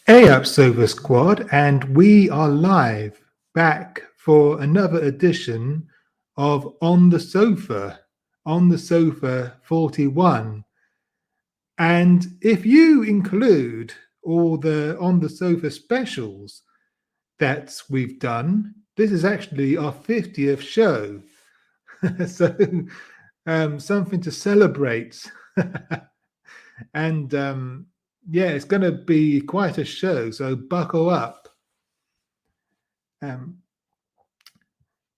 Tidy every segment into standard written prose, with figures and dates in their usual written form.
Hey up, Sofa Squad, and we are live back for another edition of On the Sofa 41. And if you include all the On the Sofa specials that we've done, this is actually our 50th show. So, something to celebrate. And yeah, it's going to be quite a show, so buckle up. Um,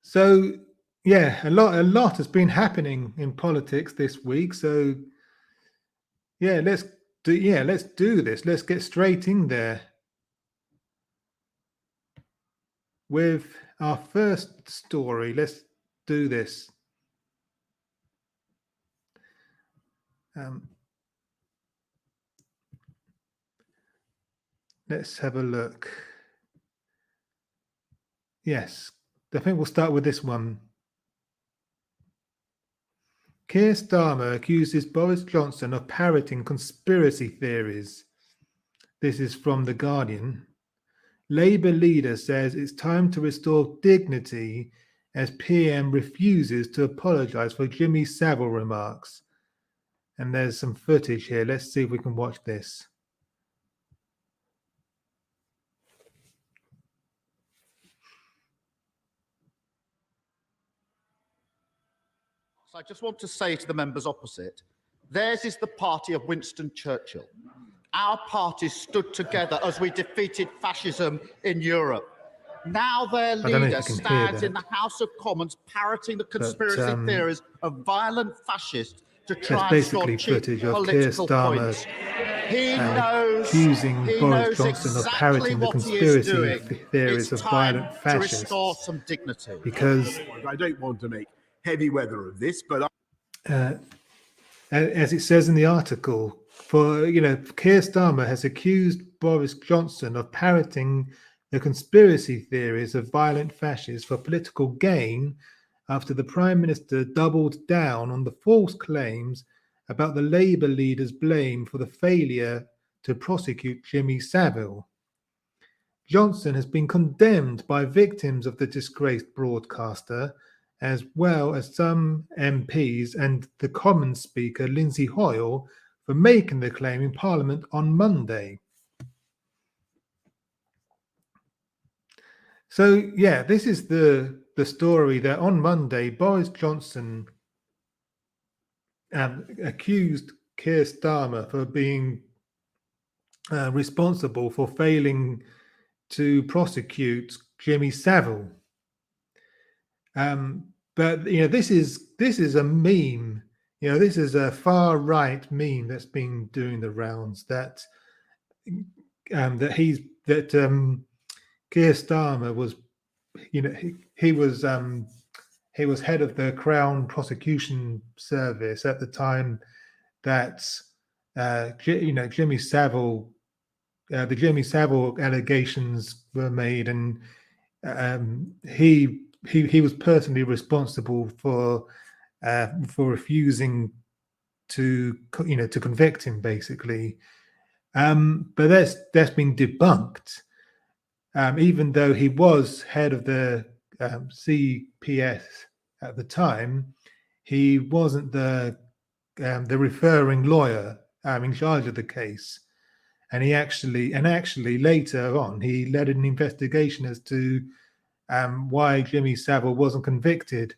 so yeah, a lot has been happening in politics this week. So yeah, let's do this. Let's get straight in there with our first story. Let's do this. Let's have a look. Yes, I think we'll start with this one. Keir Starmer accuses Boris Johnson of parroting conspiracy theories. This is from The Guardian. Labour leader says it's time to restore dignity as PM refuses to apologise for Jimmy Savile remarks. And there's some footage here. Let's see if we can watch this. I just want to say to the members opposite, theirs is the party of Winston Churchill. Our party stood together as we defeated fascism in Europe. Now their leader stands in the House of Commons parroting the conspiracy theories of violent fascists to try and score cheap political points. He knows accusing Boris Johnson of parroting the conspiracy theories of violent fascists. To restore some dignity. Because I don't want to make heavy weather of this, but as it says in the article, Keir Starmer has accused Boris Johnson of parroting the conspiracy theories of violent fascists for political gain after the Prime Minister doubled down on the false claims about the Labour leader's blame for the failure to prosecute Jimmy Savile. Johnson has been condemned by victims of the disgraced broadcaster, as well as some MPs and the Commons Speaker, Lindsay Hoyle, for making the claim in Parliament on Monday. So, yeah, this is the story that on Monday, Boris Johnson accused Keir Starmer for being responsible for failing to prosecute Jimmy Savile. But this is a meme. This is a far right meme that's been doing the rounds. That Keir Starmer was, he was head of the Crown Prosecution Service at the time that Jimmy Savile, the Jimmy Savile allegations were made, and he was personally responsible for refusing to convict him, basically. But that's been debunked. Even though he was head of the CPS at the time, he wasn't the referring lawyer in charge of the case. And actually later on, he led an investigation as to why Jimmy Savile wasn't convicted.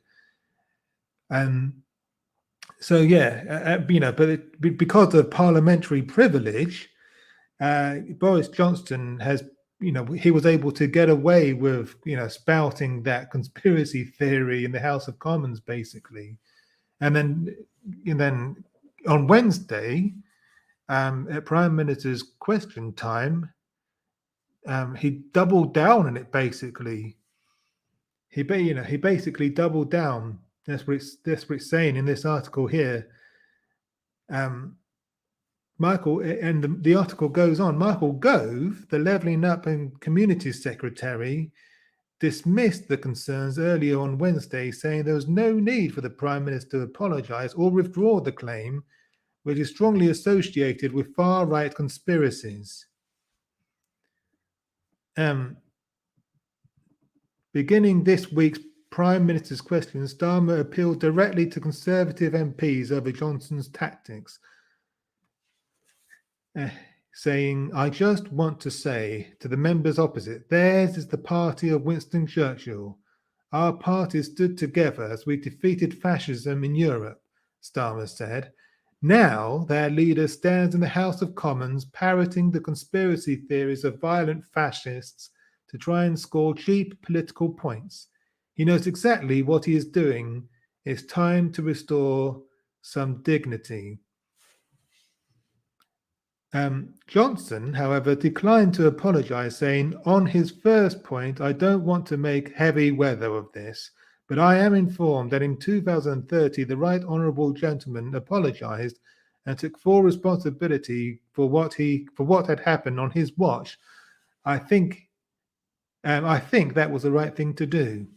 So yeah, but because of parliamentary privilege, Boris Johnson has, he was able to get away with, spouting that conspiracy theory in the House of Commons, basically. And then on Wednesday, at Prime Minister's question time, he doubled down on it, basically. He basically doubled down. That's what it's saying in this article here. The article goes on. Michael Gove, the Levelling Up and Communities Secretary, dismissed the concerns earlier on Wednesday, saying there was no need for the Prime Minister to apologise or withdraw the claim, which is strongly associated with far-right conspiracies. Beginning this week's Prime Minister's questions, Starmer appealed directly to Conservative MPs over Johnson's tactics, saying, "I just want to say to the members opposite, theirs is the party of Winston Churchill. Our parties stood together as we defeated fascism in Europe," Starmer said. Now their leader stands in the House of Commons parroting the conspiracy theories of violent fascists to try and score cheap political points. He knows exactly what he is doing. It's time to restore some dignity. Johnson, however, declined to apologize, saying, "On his first point, I don't want to make heavy weather of this, but I am informed that in 2030, the Right Honourable Gentleman apologized and took full responsibility for what had happened on his watch. I think that was the right thing to do."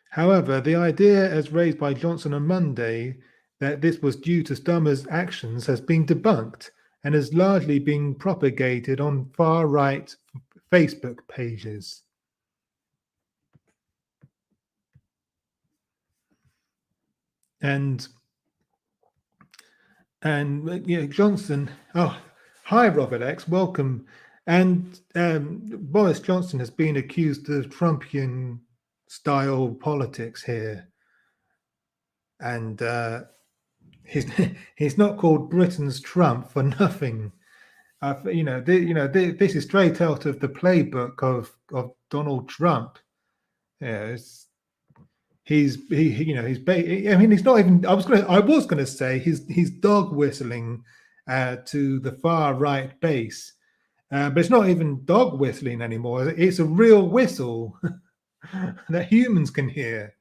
However, the idea as raised by Johnson on Monday that this was due to Starmer's actions has been debunked and has largely been propagated on far-right Facebook pages. And Johnson, hi Robert X, welcome. And Boris Johnson has been accused of Trumpian style politics here, and he's not called Britain's Trump for nothing. This is straight out of the playbook of Donald Trump. Yeah, he's not even. I was gonna say he's dog whistling to the far right base, but it's not even dog whistling anymore. It's a real whistle that humans can hear.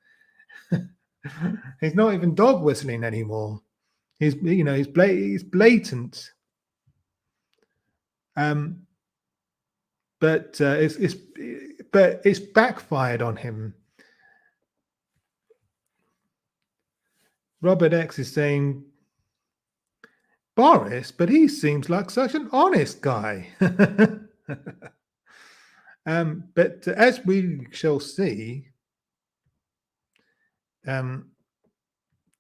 He's not even dog whistling anymore. He's blatant. But it's backfired on him. Robert X is saying, Boris, but he seems like such an honest guy. But as we shall see,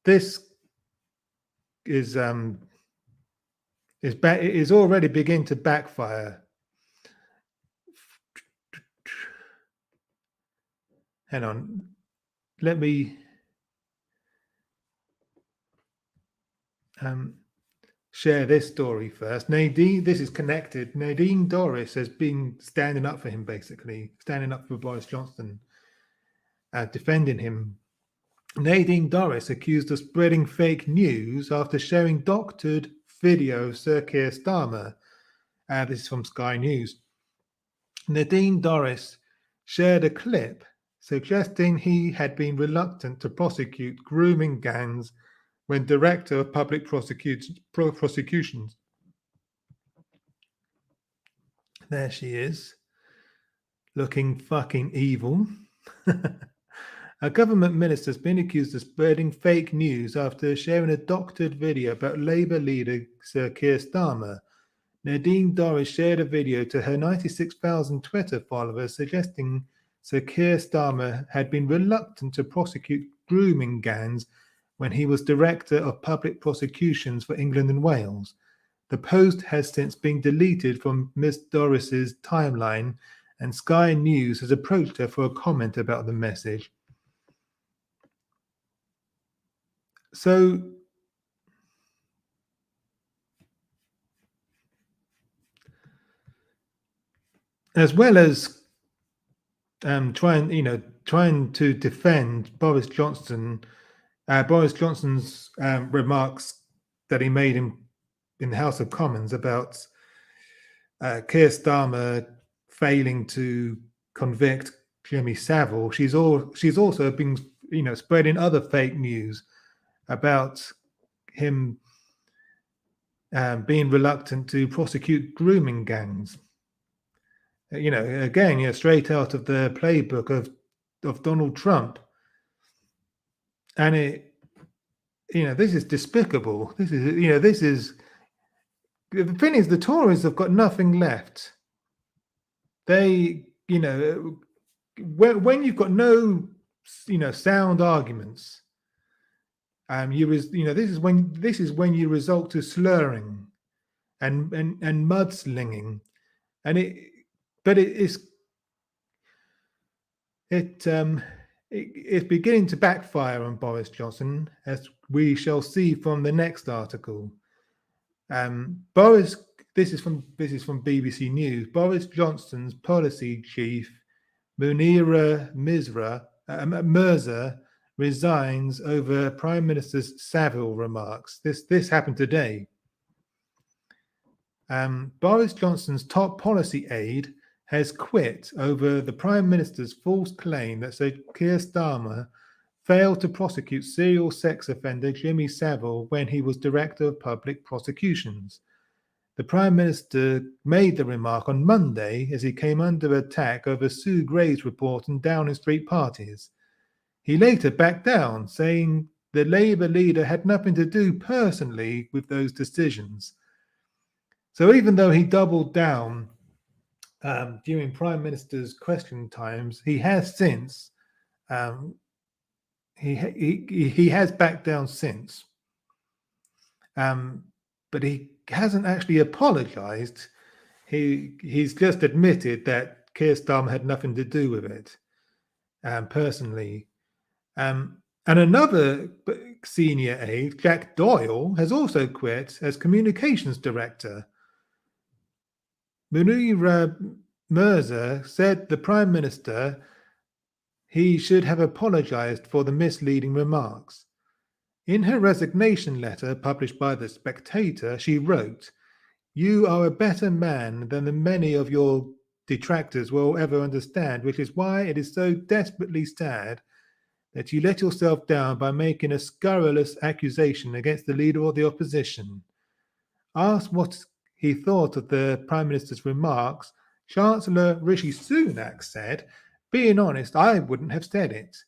this is already beginning to backfire. Hang on, let me share this story first. Nadine, this is connected. Nadine Dorris has been standing up for him, basically standing up for Boris Johnson, defending him. Nadine Dorris accused of spreading fake news after sharing doctored video of Sir Keir Starmer. This is from Sky News. Nadine Dorris shared a clip suggesting he had been reluctant to prosecute grooming gangs when Director of Public Prosecutions. There she is, looking fucking evil. A government minister has been accused of spreading fake news after sharing a doctored video about Labour leader Sir Keir Starmer. Nadine Dorris shared a video to her 96,000 Twitter followers suggesting Sir Keir Starmer had been reluctant to prosecute grooming gangs when he was Director of Public Prosecutions for England and Wales. The post has since been deleted from Ms. Dorris's timeline, and Sky News has approached her for a comment about the message. So, as well as trying to defend Boris Johnson's remarks that he made in the House of Commons about Keir Starmer failing to convict Jimmy Savile, she's also been spreading other fake news about him being reluctant to prosecute grooming gangs. Again, straight out of the playbook of Donald Trump. And this is despicable. This is the thing is, the Tories have got nothing left. They, when you've got no, sound arguments, this is when you resort to slurring and mudslinging, and it's beginning to backfire on Boris Johnson, as we shall see from the next article. This is from BBC News. Boris Johnson's policy chief, Munira Mirza, resigns over Prime Minister's Savile remarks. This happened today. Boris Johnson's top policy aide has quit over the Prime Minister's false claim that Sir Keir Starmer failed to prosecute serial sex offender Jimmy Savile when he was Director of Public Prosecutions. The Prime Minister made the remark on Monday as he came under attack over Sue Gray's report on Downing Street parties. He later backed down, saying the Labour leader had nothing to do personally with those decisions. So even though he doubled down during Prime Minister's question times, he has since he has backed down since. But he hasn't actually apologized. He's just admitted that Keir Starmer had nothing to do with it personally. And another senior aide, Jack Doyle, has also quit as communications director. Munira Mirza said the Prime Minister he should have apologized for the misleading remarks. In her resignation letter published by The Spectator, she wrote, "You are a better man than the many of your detractors will ever understand, which is why it is so desperately sad that you let yourself down by making a scurrilous accusation against the leader of the opposition." Asked what he thought of the Prime Minister's remarks, Chancellor Rishi Sunak said, "Being honest, I wouldn't have said it.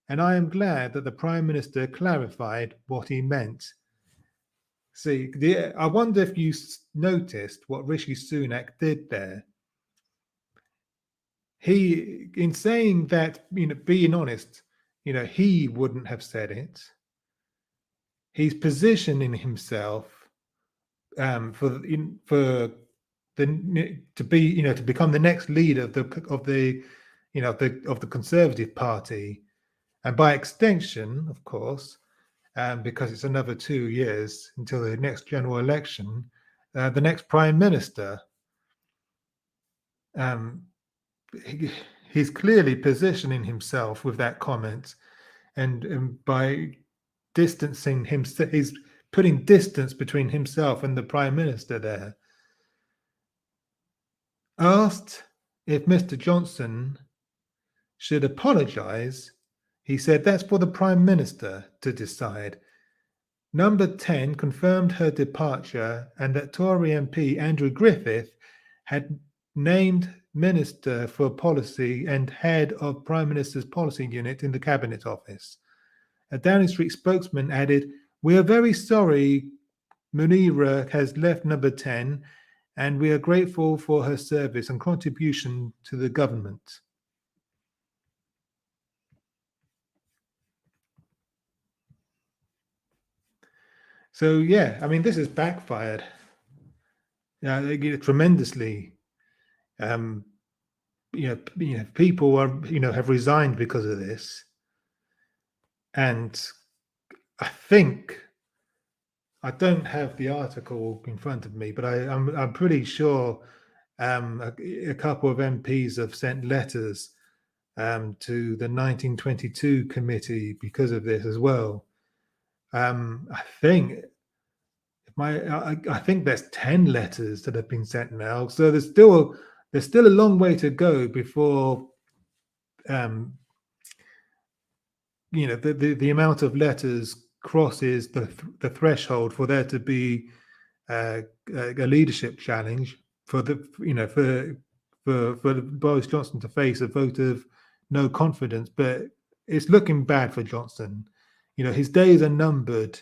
And I am glad that the Prime Minister clarified what he meant." See, I wonder if you noticed what Rishi Sunak did there. He, in saying that, being honest, he wouldn't have said it. He's positioning himself to become the next leader of the Conservative Party. And by extension, of course, because it's another 2 years until the next general election, the next Prime Minister. He's clearly positioning himself with that comment, and by distancing himself, he's putting distance between himself and the Prime Minister there. Asked if Mr. Johnson should apologise, he said that's for the Prime Minister to decide. Number 10 confirmed her departure and that Tory MP Andrew Griffith had named Minister for Policy and head of Prime Minister's Policy Unit in the Cabinet Office. A Downing Street spokesman added, "We are very sorry Munira has left Number 10 and we are grateful for her service and contribution to the government." So yeah, I mean, this has backfired tremendously. People are have resigned because of this, and I think I don't have the article in front of me, but I'm pretty sure a couple of MPs have sent letters to the 1922 committee because of this as well. I think there's 10 letters that have been sent now, so there's still a long way to go before the amount of letters crosses the threshold for there to be a leadership challenge for Boris Johnson to face a vote of no confidence. But it's looking bad for Johnson. his days are numbered.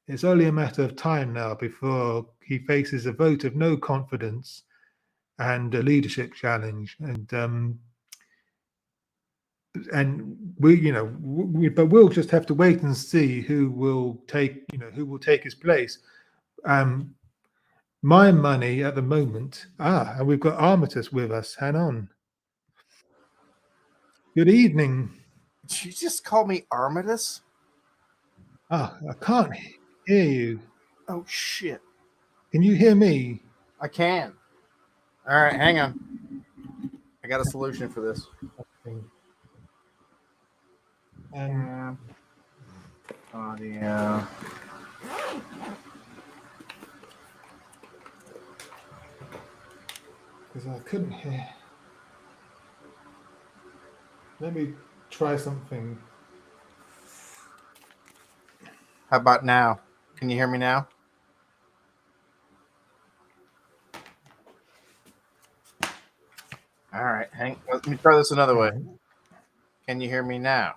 It's only a matter of time now before he faces a vote of no confidence and a leadership challenge. And but we'll just have to wait and see who will take his place. My money at the moment. And we've got Armitage with us. Hang on. Good evening. Did you just call me Armitage? I can't hear you. Oh shit! Can you hear me? I can. All right, hang on. I got a solution for this. Audio. Because I couldn't hear. Let me try something. How about now? Can you hear me now? All right, let me try this another way. Can you hear me now?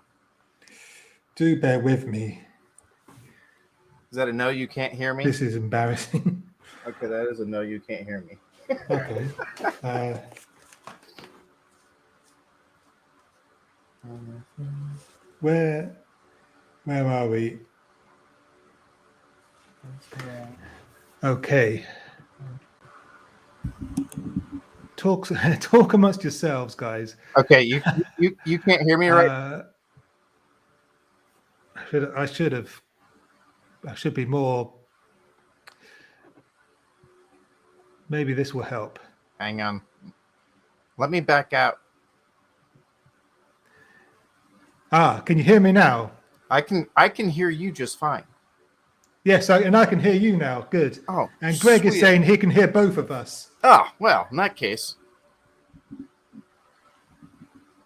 Do bear with me. Is that a no, you can't hear me? This is embarrassing. Okay, that is a no, you can't hear me. Okay. Where are we? Okay. Talk amongst yourselves, guys. Okay, you can't hear me, right? I should be more. Maybe this will help. Hang on. Let me back out. Can you hear me now? I can hear you just fine. Yes, and I can hear you now. Good. Oh, and Greg is saying he can hear both of us. Oh, well, in that case.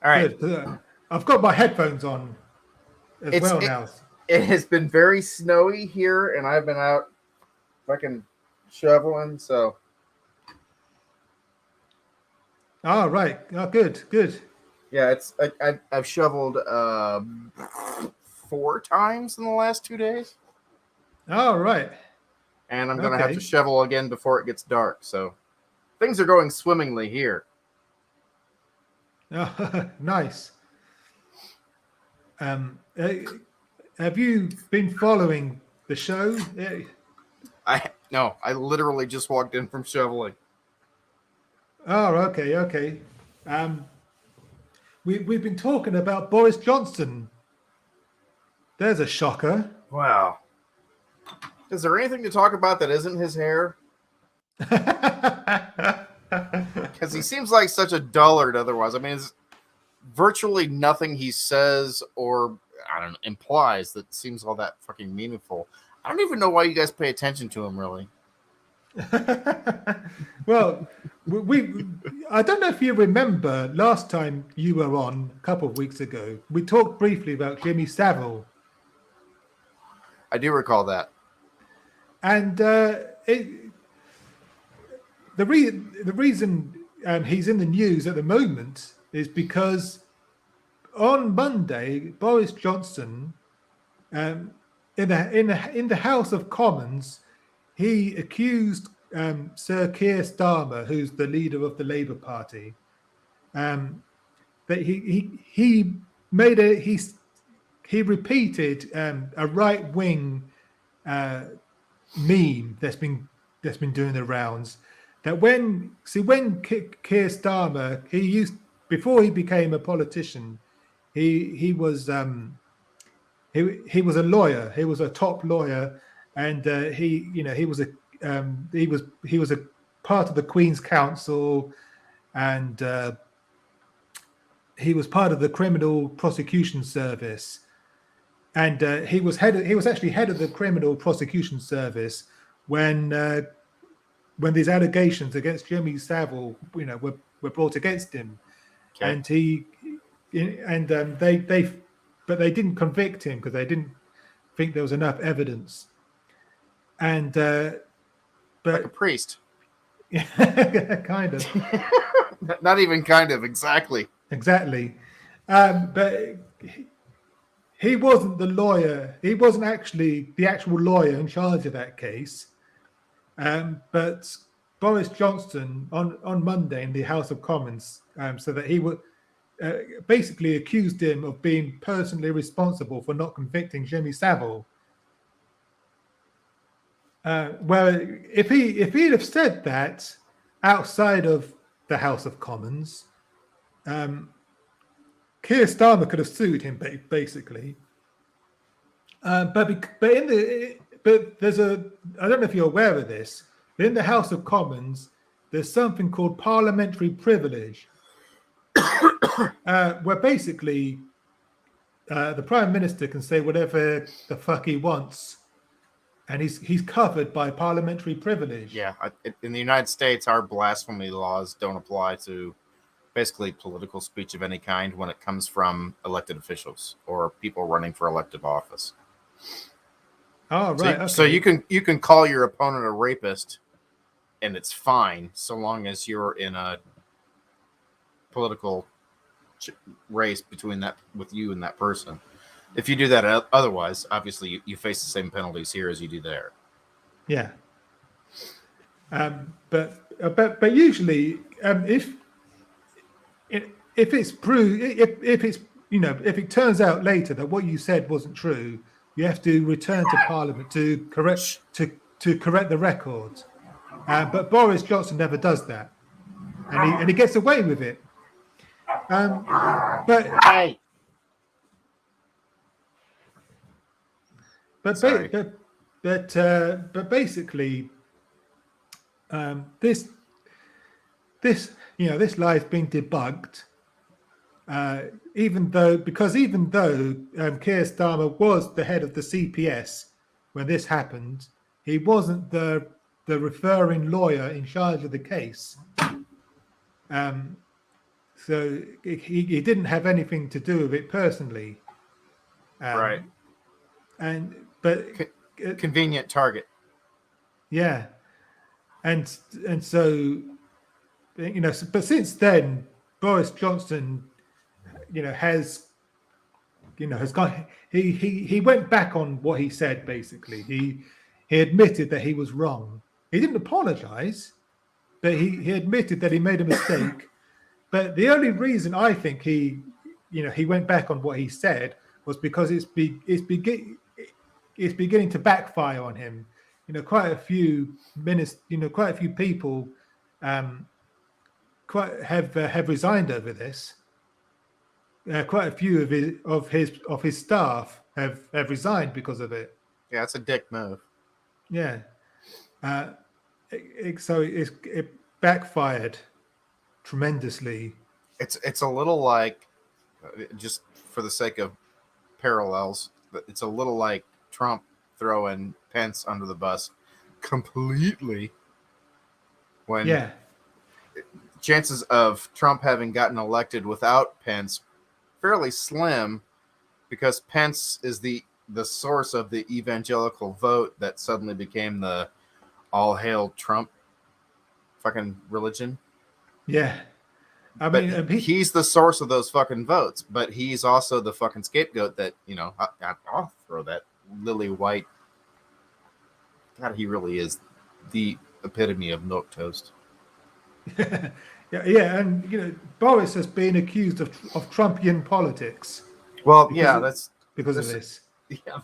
All right. Good. I've got my headphones on as well now. It has been very snowy here, and I've been out fucking shoveling, so. Oh, right. Oh, good. Yeah, I've shoveled 4 times in the last 2 days. Oh, right. And I'm going to have to shovel again before it gets dark. So things are going swimmingly here. Oh, nice. Have you been following the show? No, I literally just walked in from shoveling. Oh, okay. We've been talking about Boris Johnson. There's a shocker. Wow. Is there anything to talk about that isn't his hair? Because he seems like such a dullard otherwise. I mean, it's virtually nothing he says or implies that seems all that fucking meaningful. I don't even know why you guys pay attention to him, really. Well, I don't know if you remember last time you were on a couple of weeks ago. We talked briefly about Jimmy Savile. I do recall that. And the reason he's in the news at the moment is because on Monday, Boris Johnson, in the House of Commons, he accused Sir Keir Starmer, who's the leader of the Labour Party, that he repeated a right wing meme that's been doing the rounds. That when Keir Starmer, before he became a politician, he was a lawyer. He was a top lawyer, and he was a part of the Queen's Council, and he was part of the Criminal Prosecution Service, and he was actually head of the Criminal Prosecution Service when these allegations against Jimmy Savile, were brought against him, and but they didn't convict him because they didn't think there was enough evidence, and but like a priest, kind of, not even kind of, exactly. But he wasn't the lawyer. He wasn't actually the actual lawyer in charge of that case. But Boris Johnson on Monday in the House of Commons so that he would basically accused him of being personally responsible for not convicting Jimmy Savile. Where if he'd have said that outside of the House of Commons, Keir Starmer could have sued him basically. But there's I don't know if you're aware of this, but in the House of Commons there's something called parliamentary privilege, where basically the Prime Minister can say whatever the fuck he wants, and he's covered by parliamentary privilege. Yeah, in the United States, our blasphemy laws don't apply to basically political speech of any kind when it comes from elected officials or people running for elective office. Oh, right. So Okay. you can call your opponent a rapist, and it's fine so long as you're in a political race with you and that person. If you do that otherwise, obviously you face the same penalties here as you do there. Yeah. But usually, if it's proved, if it's if it turns out later that what you said wasn't true, you have to return to Parliament to correct the record. But Boris Johnson never does that, and he gets away with it. But Hey. but Sorry. but basically, this this lie has been debunked. Even though Keir Starmer was the head of the CPS when this happened, he wasn't the referring lawyer in charge of the case. So he didn't have anything to do with it personally. Right. But Convenient target. yeah, and so but since then Boris Johnson has gone. He went back on what he said. Basically, he admitted that he was wrong. He didn't apologize, but he admitted that he made a mistake. But the only reason I think he went back on what he said was because it's beginning to backfire on him. Quite a few people have resigned over this. Quite a few of his staff have resigned because of it. Yeah, it's a dick move. Yeah, so it backfired tremendously. It's a little like, just for the sake of parallels, it's a little like Trump throwing Pence under the bus completely when chances of Trump having gotten elected without Pence fairly slim, because Pence is the source of the evangelical vote that suddenly became the all hail Trump fucking religion. Yeah. I mean, he's the source of those fucking votes, but he's also the fucking scapegoat that, I'll throw that lily white. God, he really is the epitome of milquetoast. Yeah, and Boris has been accused of Trumpian politics. Well, because of this. Yeah,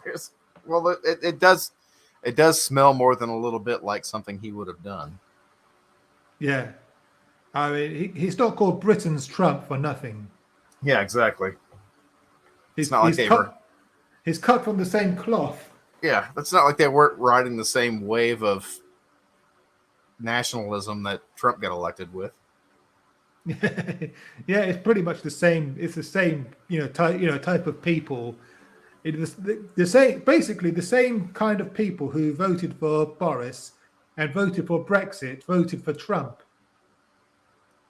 it does smell more than a little bit like something he would have done. Yeah, I mean, he's not called Britain's Trump for nothing. Yeah, exactly. He's cut from the same cloth. Yeah, it's not like they weren't riding the same wave of nationalism that Trump got elected with. Yeah, it's pretty much the same. It's the same, type of people. It was the same, basically the same kind of people who voted for Boris and voted for Brexit, voted for Trump.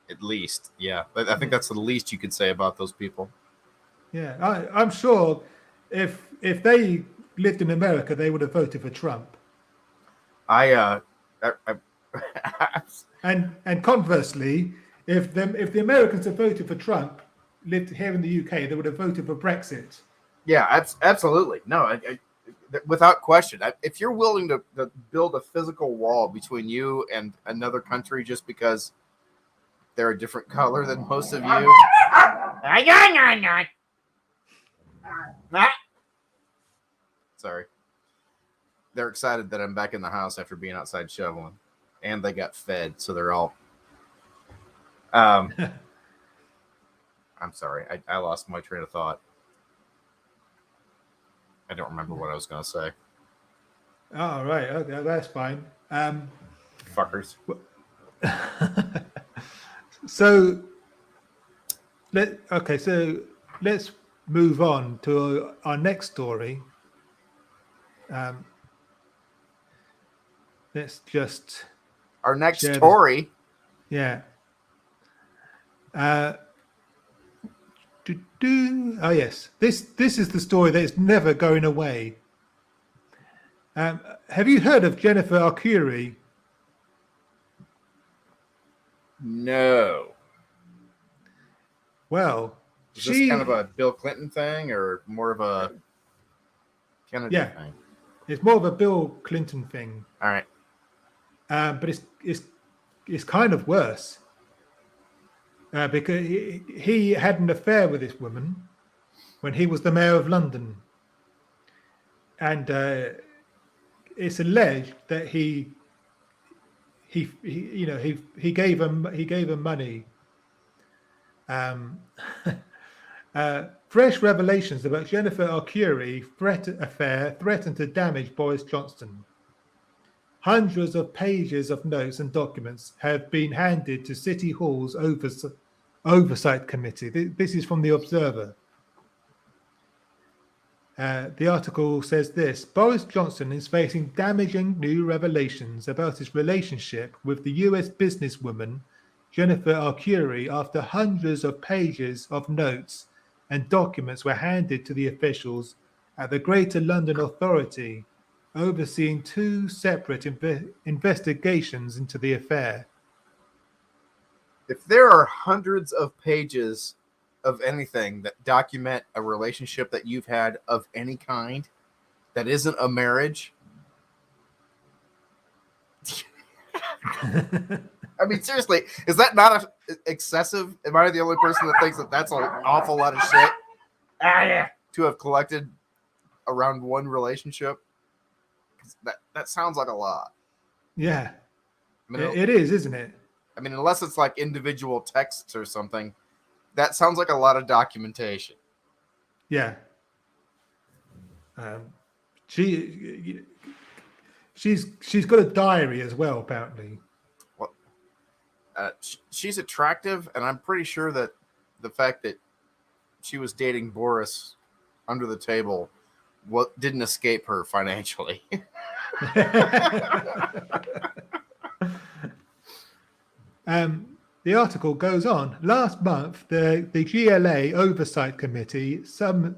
At least, yeah. I think that's the least you could say about those people. Yeah, I'm sure if they lived in America, they would have voted for Trump. And conversely, if the Americans had voted for Trump, lived here in the UK, they would have voted for Brexit. Yeah, absolutely. No, without question. If you're willing to build a physical wall between you and another country just because they're a different color than most of you. Sorry. They're excited that I'm back in the house after being outside shoveling. And they got fed, so they're all... I'm sorry. I lost my train of thought. I don't remember what I was going to say. Oh, right. Okay, that's fine. Fuckers. So let's move on to our next story. Let's just Our next share story. Yeah. Oh yes, this is the story that is never going away. Have you heard of Jennifer Arcuri? No. Well, Is this kind of a Bill Clinton thing or more of a Kennedy thing? It's more of a Bill Clinton thing. All right. But it's kind of worse. Because he had an affair with this woman when he was the mayor of London, and it's alleged that he gave her money. Fresh revelations about Jennifer Arcuri affair threatened to damage Boris Johnson. Hundreds of pages of notes and documents have been handed to City Hall's Oversight Committee. This is from The Observer. The article says this: Boris Johnson is facing damaging new revelations about his relationship with the US businesswoman Jennifer Arcuri after hundreds of pages of notes and documents were handed to the officials at the Greater London Authority overseeing two separate investigations into the affair. If there are hundreds of pages of anything that document a relationship that you've had of any kind that isn't a marriage, I mean, seriously, is that not excessive? Am I the only person that thinks that that's an awful lot of shit to have collected around one relationship? That sounds like a lot. Yeah, I mean, it is, isn't it? I mean, unless it's like individual texts or something, that sounds like a lot of documentation. Yeah. She's got a diary as well, apparently. Well, she's attractive, and I'm pretty sure that the fact that she was dating Boris under the table didn't escape her financially. The article goes on. Last month, the GLA Oversight Committee summoned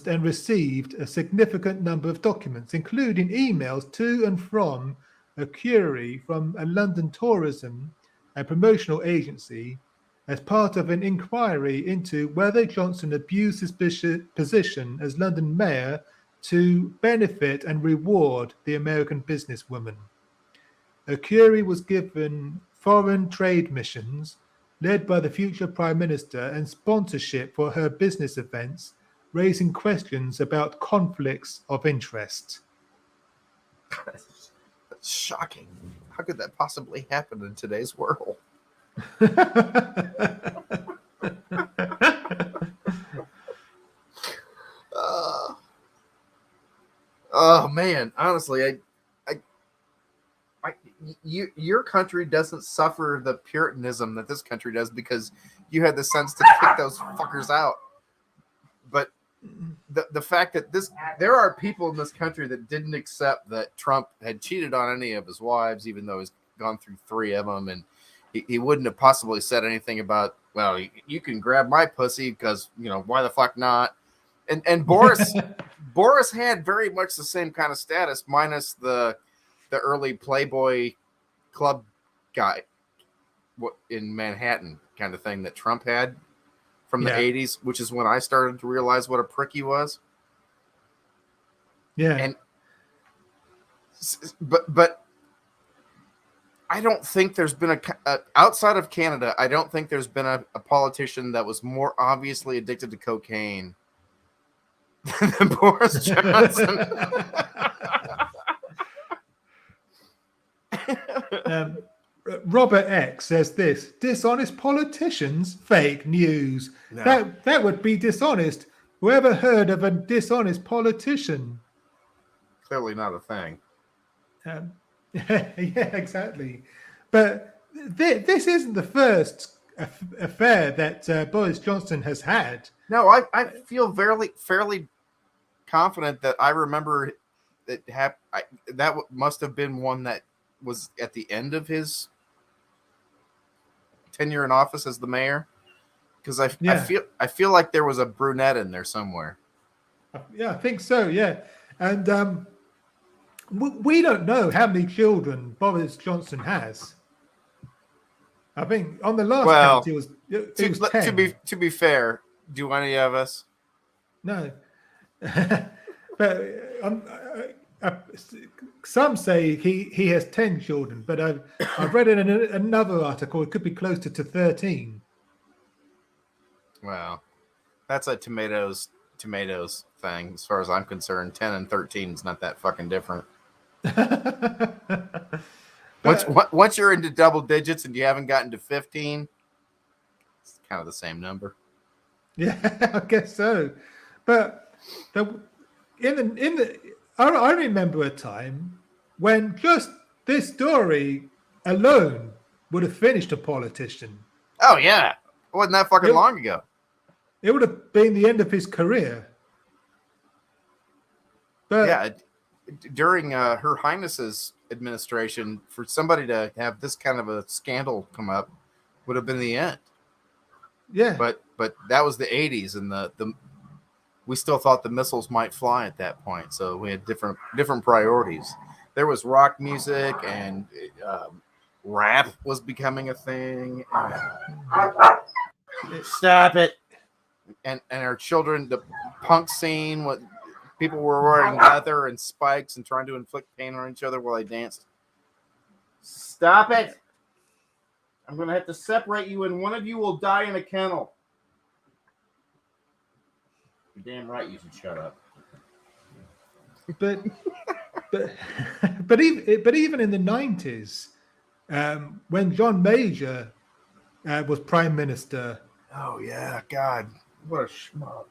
and received a significant number of documents, including emails to and from Arcuri from a London tourism and promotional agency as part of an inquiry into whether Johnson abused his position as London mayor to benefit and reward the American businesswoman. Arcuri was given foreign trade missions led by the future Prime Minister and sponsorship for her business events, raising questions about conflicts of interest. That's shocking. How could that possibly happen in today's world? Oh man, honestly, your country doesn't suffer the puritanism that this country does because you had the sense to kick those fuckers out. But the fact that there are people in this country that didn't accept that Trump had cheated on any of his wives, even though he's gone through 3 of them, and he wouldn't have possibly said anything about, well, you can grab my pussy because, why the fuck not? And Boris Boris had very much the same kind of status, minus the early Playboy club guy in Manhattan kind of thing that Trump had from the Yeah. 80s, which is when I started to realize what a prick he was. Yeah. And but I don't think there's been outside of Canada, I don't think there's been a politician that was more obviously addicted to cocaine than Boris Johnson. Robert X says this: dishonest politicians, fake news. No. That would be dishonest. Whoever heard of a dishonest politician? Clearly not a thing. Yeah, exactly. But this isn't the first affair that Boris Johnson has had. No, I feel fairly confident that I remember that must have been one that was at the end of his tenure in office as the mayor, because I feel like there was a brunette in there somewhere. Yeah, I think so. Yeah, and we don't know how many children Boris Johnson has. I think on the last count it was 10. To be fair, do any of us? No, but some say he has 10 children, but I've read in another article it could be closer to 13. Well, that's a tomatoes thing. As far as I'm concerned, 10 and 13 is not that fucking different. Once you're into double digits and you haven't gotten to 15, it's kind of the same number. Yeah, I guess so. But I remember a time when just this story alone would have finished a politician. Oh yeah, it wasn't that fucking long ago. It would have been the end of his career. But yeah, during Her Highness's administration, for somebody to have this kind of a scandal come up would have been the end. Yeah, but that was the 80s, and the we still thought the missiles might fly at that point, so we had different priorities. There was rock music, and rap was becoming a thing. Stop it. And our children, the punk scene, what people were wearing leather and spikes and trying to inflict pain on each other while they danced. Stop it. I'm going to have to separate you, and one of you will die in a kennel. You're damn right you should shut up. But even in the 90s, when John Major was Prime Minister. Oh yeah, God, what a schmuck!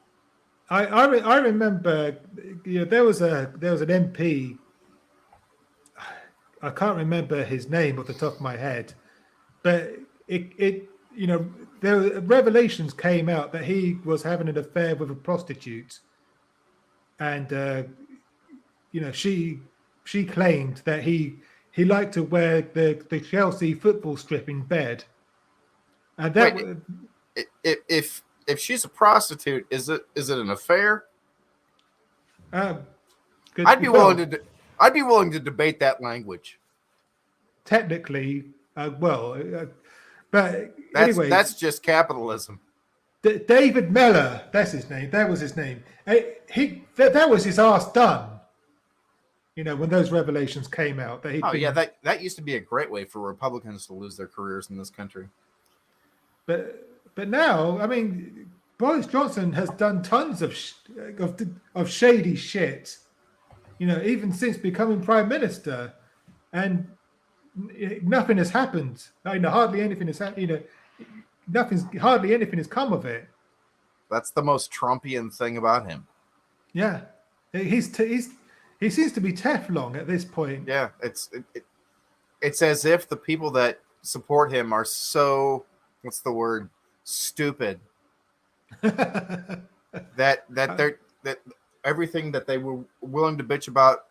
I remember, there was an MP. I can't remember his name off the top of my head, but there revelations came out that he was having an affair with a prostitute, and she claimed that he liked to wear the Chelsea football strip in bed, and that. Wait, if she's a prostitute, is it an affair? I'd be willing to debate that language. Technically, but anyway, that's just capitalism. David Mellor, that's his name. That was his name. That was his ass done. When those revelations came out, that used to be a great way for Republicans to lose their careers in this country. But now, I mean, Boris Johnson has done tons of shady shit, even since becoming Prime Minister, and nothing has happened. Hardly anything has happened. Hardly anything has come of it. That's the most Trumpian thing about him. Yeah, he seems to be Teflon at this point. Yeah, it's as if the people that support him are so, what's the word, stupid that everything that they were willing to bitch about,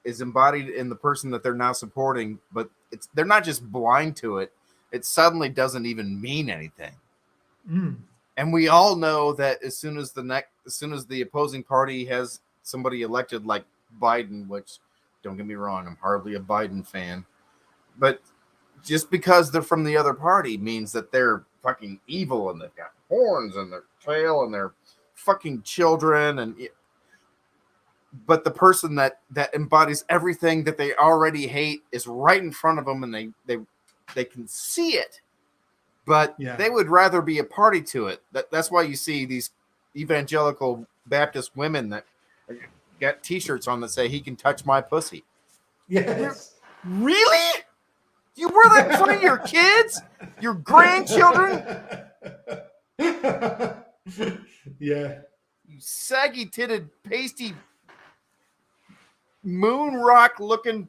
is embodied in the person that they're now supporting, but they're not just blind to it. It suddenly doesn't even mean anything. And we all know that as soon as the opposing party has somebody elected like Biden, which, don't get me wrong, I'm hardly a Biden fan, but just because they're from the other party means that they're fucking evil and they've got horns and their tail and they're fucking children. But the person that embodies everything that they already hate is right in front of them, and they can see it, but they would rather be a party to it. That's why you see these evangelical Baptist women that got T-shirts on that say, "He can touch my pussy." Yes. Really? You wear that in front of your kids, your grandchildren? Yeah. You saggy-titted, pasty, moon rock looking.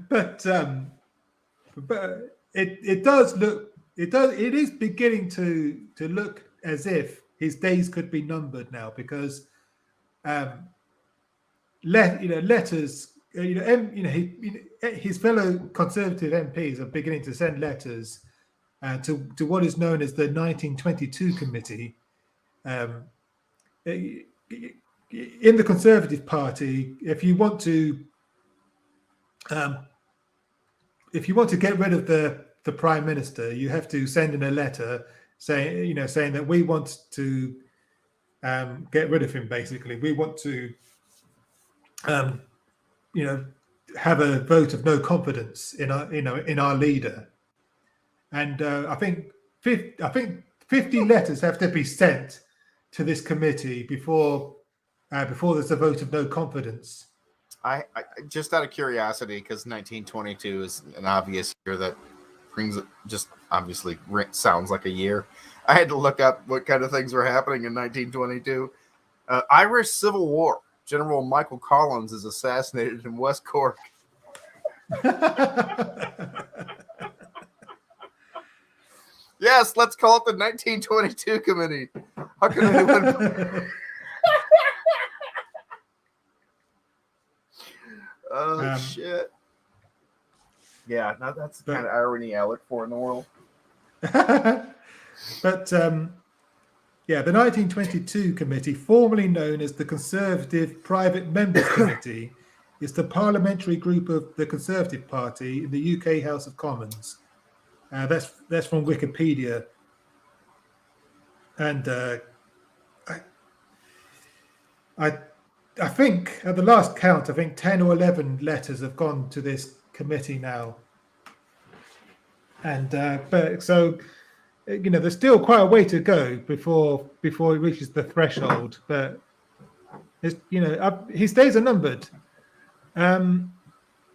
But it is beginning to look as if his days could be numbered now, because letters, his fellow Conservative MPs are beginning to send letters to what is known as the 1922 committee. In the Conservative Party, if you want to get rid of the Prime Minister, you have to send in a letter saying that we want to get rid of him. Basically, we want to have a vote of no confidence in our leader. And I think 50 letters have to be sent to this committee before there's a vote of no confidence. I just out of curiosity, because 1922 is an obvious year that brings it, just obviously sounds like a year. I had to look up what kind of things were happening in 1922. Irish Civil War. General Michael Collins is assassinated in West Cork. Yes, let's call it the 1922 committee. How can anyone? Oh, shit. Yeah, now that's the kind of irony I look for in the world. But the 1922 committee, formerly known as the Conservative Private Members Committee, is the parliamentary group of the Conservative Party in the UK House of Commons. That's from Wikipedia. And I think at the last count, 10 or 11 letters have gone to this committee now. And there's still quite a way to go before it reaches the threshold. But his days are numbered.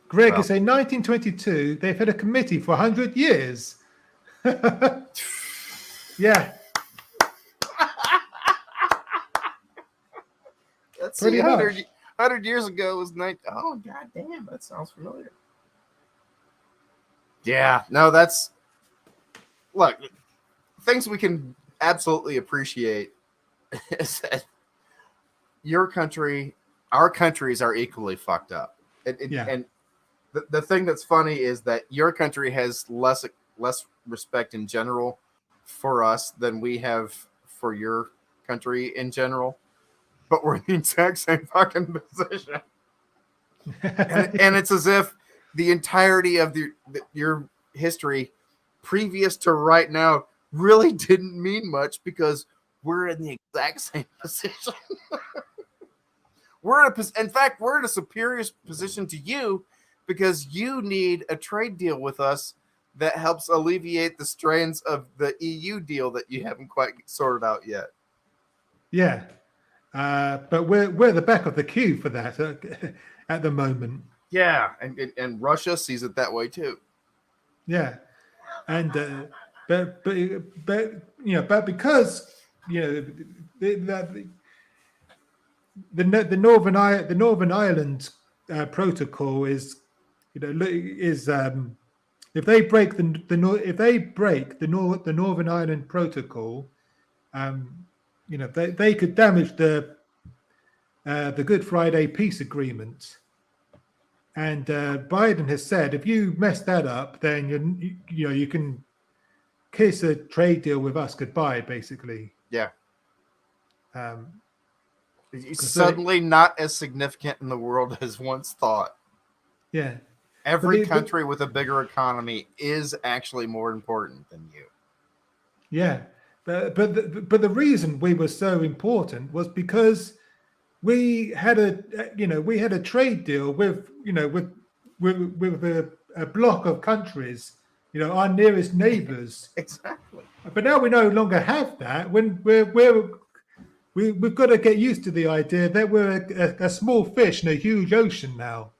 Greg is saying 1922. They've had a committee for 100 years. Yeah. That's pretty 100 years ago was oh, god damn, that sounds familiar. Yeah, no, look, things we can absolutely appreciate is that your country, our countries are equally fucked up. And the thing that's funny is that your country has less respect in general for us than we have for your country in general. But we're in the exact same fucking position. and it's as if the entirety of your history previous to right now really didn't mean much, because we're in the exact same position. In fact, we're in a superior position to you, because you need a trade deal with us that helps alleviate the strains of the EU deal that you haven't quite sorted out yet. Yeah. But we're the back of the queue for that at the moment. Yeah, and Russia sees it that way too. Yeah, and but because the Northern Ireland protocol is if they break the Northern Ireland protocol, they could damage the Good Friday peace agreement. And Biden has said, if you mess that up, then you can kiss a trade deal with us goodbye, basically. Yeah. Suddenly not as significant in the world as once thought. Yeah. Every country with a bigger economy is actually more important than you. Yeah. But the reason we were so important was because we had a trade deal with a block of countries, our nearest neighbors. Exactly. But now we no longer have that. When we've got to get used to the idea that we're a small fish in a huge ocean now.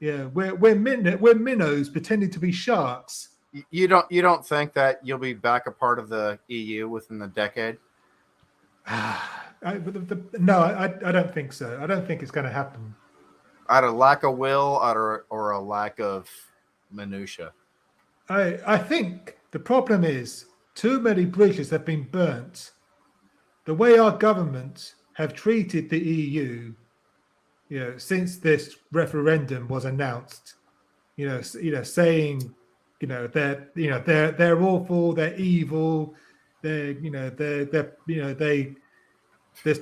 Yeah, we're minnows pretending to be sharks. You don't think that you'll be back a part of the EU within the decade? No, I don't think so. I don't think it's going to happen. Out of lack of will, or a lack of minutia. I think the problem is too many bridges have been burnt. The way our government have treated the EU, since this referendum was announced, saying, they're awful, they're evil, there's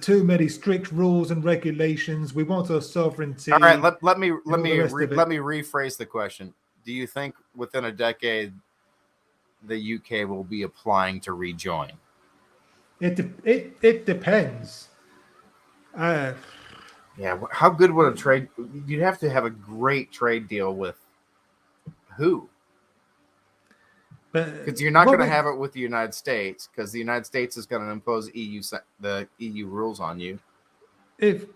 too many strict rules and regulations. We want our sovereignty. All right, let me rephrase the question. Do you think within a decade the UK will be applying to rejoin? It depends. Yeah, how good would a trade? You'd have to have a great trade deal with who? Because you're not going to have it with the United States, because the United States is going to impose the EU rules on you. If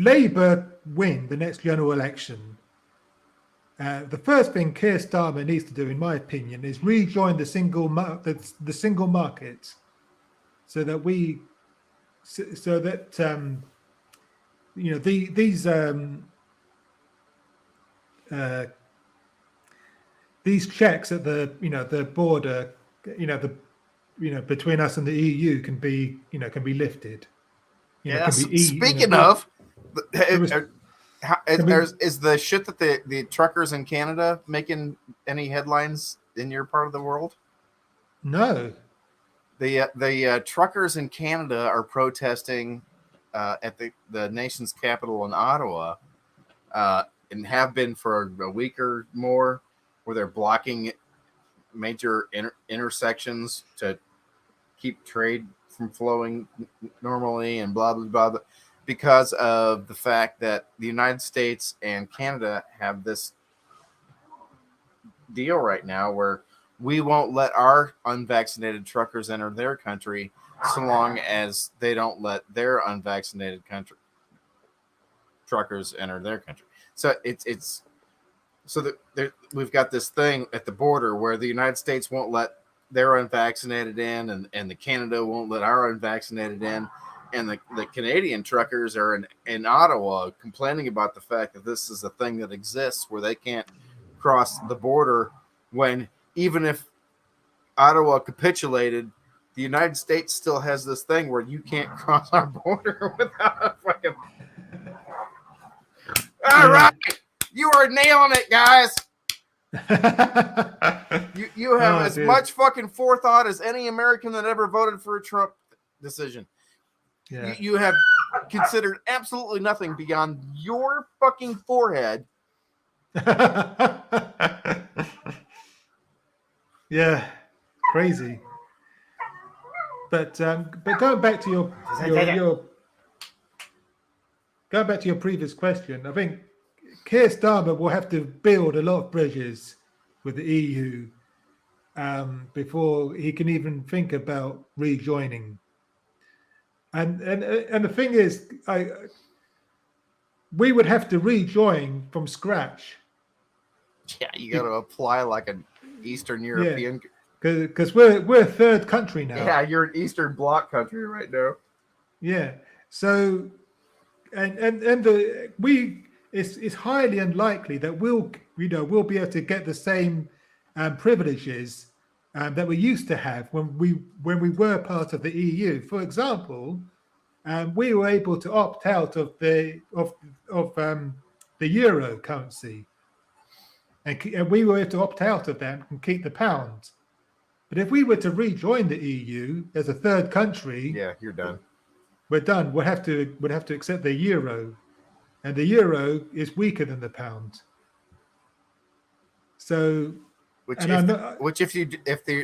Labour win the next general election, the first thing Keir Starmer needs to do, in my opinion, is rejoin the single market, so that these checks at the border, between us and the EU can be lifted. Speaking of, is the shit that the truckers in Canada making any headlines in your part of the world? No. The truckers in Canada are protesting at the nation's capital in Ottawa, and have been for a week or more, where they're blocking major intersections to keep trade from flowing normally and blah, blah, blah, blah, because of the fact that the United States and Canada have this deal right now where we won't let our unvaccinated truckers enter their country so long as they don't let their unvaccinated truckers enter their country. So we've got this thing at the border where the United States won't let their unvaccinated in, and the Canada won't let our unvaccinated in, and the Canadian truckers are in Ottawa complaining about the fact that this is a thing that exists where they can't cross the border, when even if Ottawa capitulated, the United States still has this thing where you can't cross our border without a fucking... All right, you are nailing it, guys. you have as much fucking forethought as any American that ever voted for a Trump decision. Yeah. You have considered absolutely nothing beyond your fucking forehead. Yeah, crazy. But going back to your previous question, I think Keir Starmer will have to build a lot of bridges with the EU before he can even think about rejoining. And the thing is, we would have to rejoin from scratch. Yeah, you got to apply like an Eastern European. Because we're a third country now. Yeah, you're an Eastern Bloc country right now. Yeah. So, it's highly unlikely that we'll be able to get the same privileges that we used to have when we were part of the EU. For example, we were able to opt out of the euro currency, and we were able to opt out of that and keep the pound. But if we were to rejoin the EU as a third country, yeah, you're done. we're done. We'll have to accept the euro, and the euro is weaker than the pound. So, Which and if I'm not,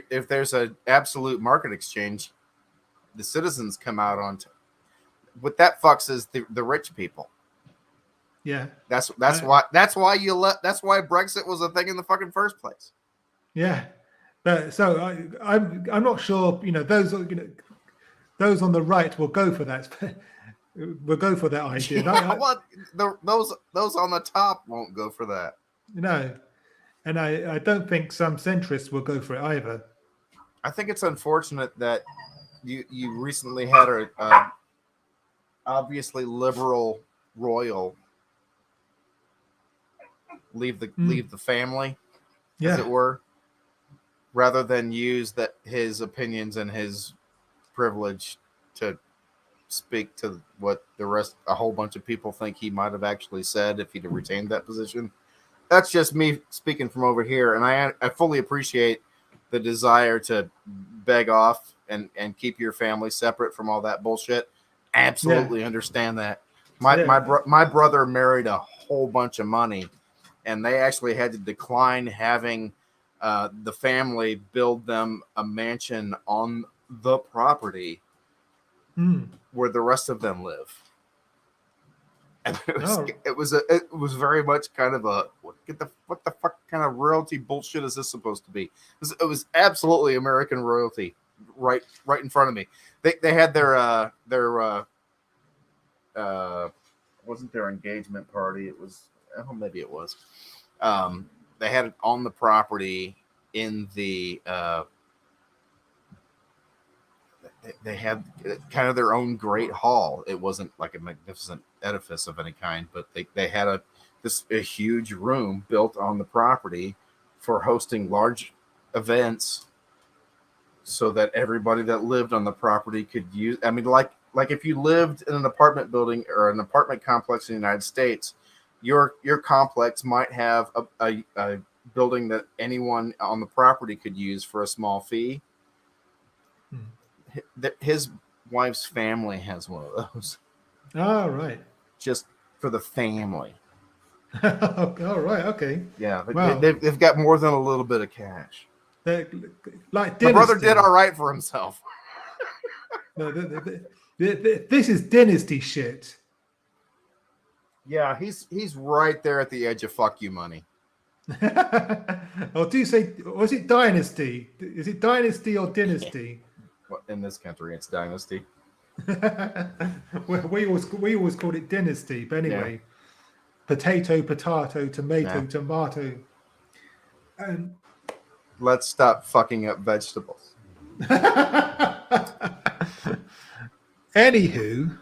if there's an absolute market exchange, the citizens come out on. What that fucks is the rich people. yeah, That's why that's why Brexit was a thing in the fucking first place. yeah. But so I'm not sure. Those those on the right will go for that. Will go for that idea. Yeah, those on the top won't go for that. No, and I don't think some centrists will go for it either. I think it's unfortunate that you recently had a obviously liberal royal leave the family, as it were, rather than use that his opinions and his privilege to speak to what a whole bunch of people think he might have actually said if he'd have retained that position. That's just me speaking from over here, and I fully appreciate the desire to beg off and keep your family separate from all that bullshit. Absolutely understand that. My brother married a whole bunch of money, and they actually had to decline having the family build them a mansion on the property where the rest of them live. And it was very much kind of a what the fuck kind of royalty bullshit is this supposed to be? It was absolutely American royalty right in front of me. They had their wasn't their engagement party. It was maybe it was. They had it on the property in the they had kind of their own great hall. It wasn't like a magnificent edifice of any kind, but they had a huge room built on the property for hosting large events, so that everybody that lived on the property could use. I mean, like if you lived in an apartment building or an apartment complex in the United States, your complex might have a building that anyone on the property could use for a small fee. His wife's family has one of those. Oh, right. Just for the family. All right. Okay. Yeah. Wow. They've got more than a little bit of cash. Like my brother did all right for himself. No, this is dynasty shit. Yeah, he's right there at the edge of fuck you money. Or do you say, or is it dynasty? Is it dynasty or dynasty? Well, in this country, it's dynasty. we always called it dynasty, but anyway, yeah. Potato, tomato, tomato. Let's stop fucking up vegetables. Anywho,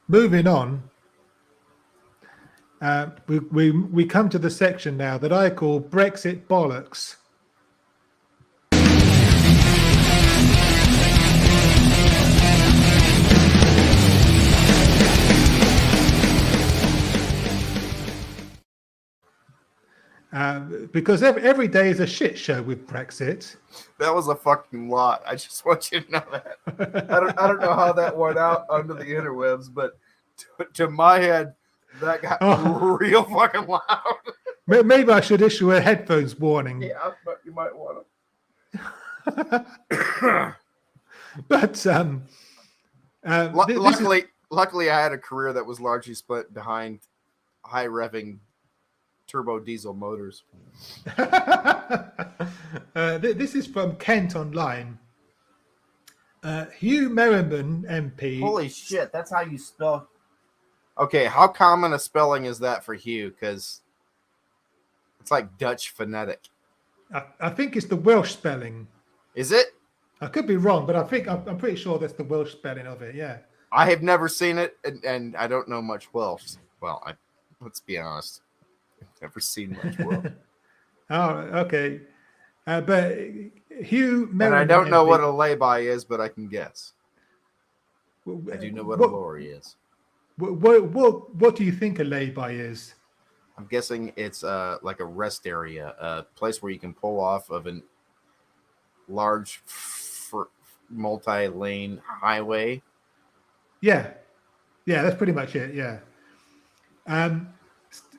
moving on. We come to the section now that I call Brexit bollocks. Because every day is a shit show with Brexit. That was a fucking lot. I just want you to know that. I don't know how that went out under the interwebs, but to my head, that got real fucking loud. Maybe I should issue a headphones warning. Yeah, but you might want to. But luckily, I had a career that was largely split behind high revving turbo diesel motors. This is from Kent Online. Hugh Merriman MP. Holy shit, that's how you spell. Okay, how common a spelling is that for Hugh? Because it's like Dutch phonetic. I think it's the Welsh spelling. Is it? I could be wrong, but I'm pretty sure that's the Welsh spelling of it. Yeah. I have never seen it, and I don't know much Welsh. Well, let's be honest. I've never seen much Welsh. Oh, okay. But Hugh Merriman, and I don't know MP, what a lay-by is, but I can guess. I do know what a lorry is. What do you think a lay-by is? I'm guessing it's like a rest area, a place where you can pull off of a large multi-lane highway Yeah, that's pretty much it. Yeah.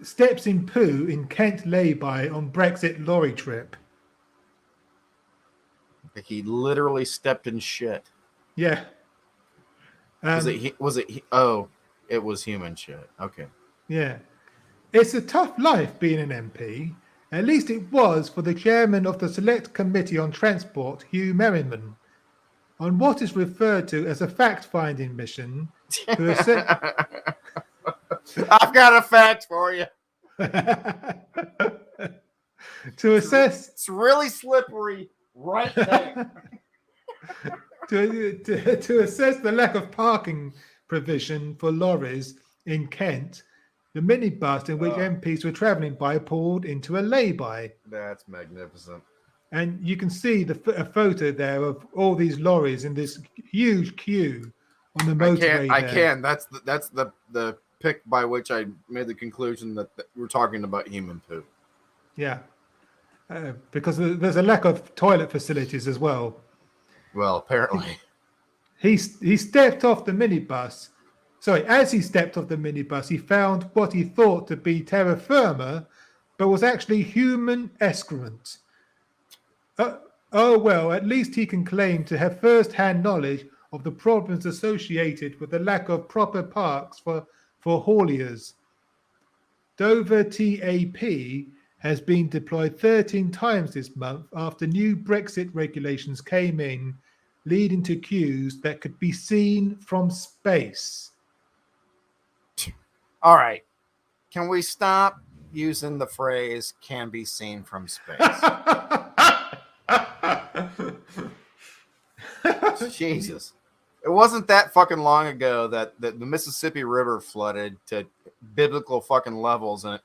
Steps in poo in Kent lay-by on Brexit lorry trip. He literally stepped in shit. Yeah. Oh, it was human shit. Okay. Yeah. It's a tough life being an MP. At least it was for the chairman of the Select Committee on Transport, Hugh Merriman, on what is referred to as a fact-finding mission to assess... I've got a fact for you. to assess... It's really slippery right there. to assess the lack of parking provision for lorries in Kent, the minibus in which MPs were travelling by pulled into a lay-by. That's magnificent. And you can see a photo there of all these lorries in this huge queue on the motorway. I can. That's the pick by which I made the conclusion that we're talking about human poo. Yeah, because there's a lack of toilet facilities as well. Well, apparently. He stepped off the minibus. Sorry, as he stepped off the minibus, he found what he thought to be terra firma, but was actually human excrement. Oh well, at least he can claim to have first-hand knowledge of the problems associated with the lack of proper parks for hauliers. Dover TAP has been deployed 13 times this month after new Brexit regulations came in, leading to queues that could be seen from space. All right. Can we stop using the phrase "can be seen from space"? Jesus. It wasn't that fucking long ago that the Mississippi River flooded to biblical fucking levels, and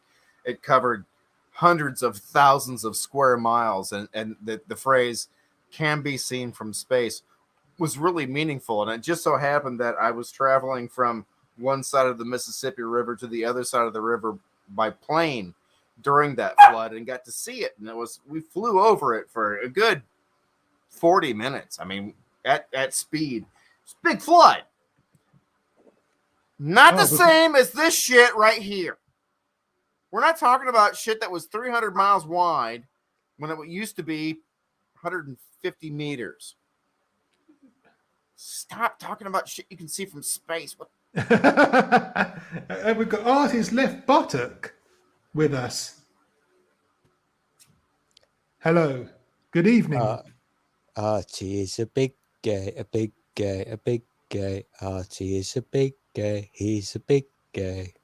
it covered hundreds of thousands of square miles, and the phrase "can be seen from space" was really meaningful. And it just so happened that I was traveling from one side of the Mississippi River to the other side of the river by plane during that flood and got to see it. And we flew over it for a good 40 minutes. I mean, at speed. It's a big flood. Not the same as this shit right here. We're not talking about shit that was 300 miles wide when it used to be 150 meters. Stop talking about shit you can see from space. What? And we've got Artie's left buttock with us. Hello. Good evening. Artie is a big gay, a big gay, a big gay. Artie is a big gay. He's a big gay.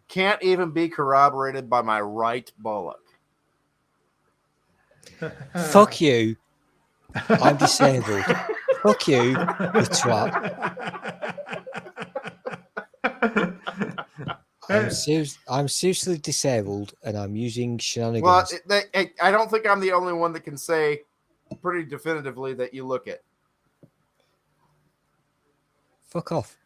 Can't even be corroborated by my right bollock. Fuck you. I'm disabled. Fuck you, you twat. I'm seriously disabled, and I'm using shenanigans. Well, I don't think I'm the only one that can say pretty definitively that you look it. Fuck off.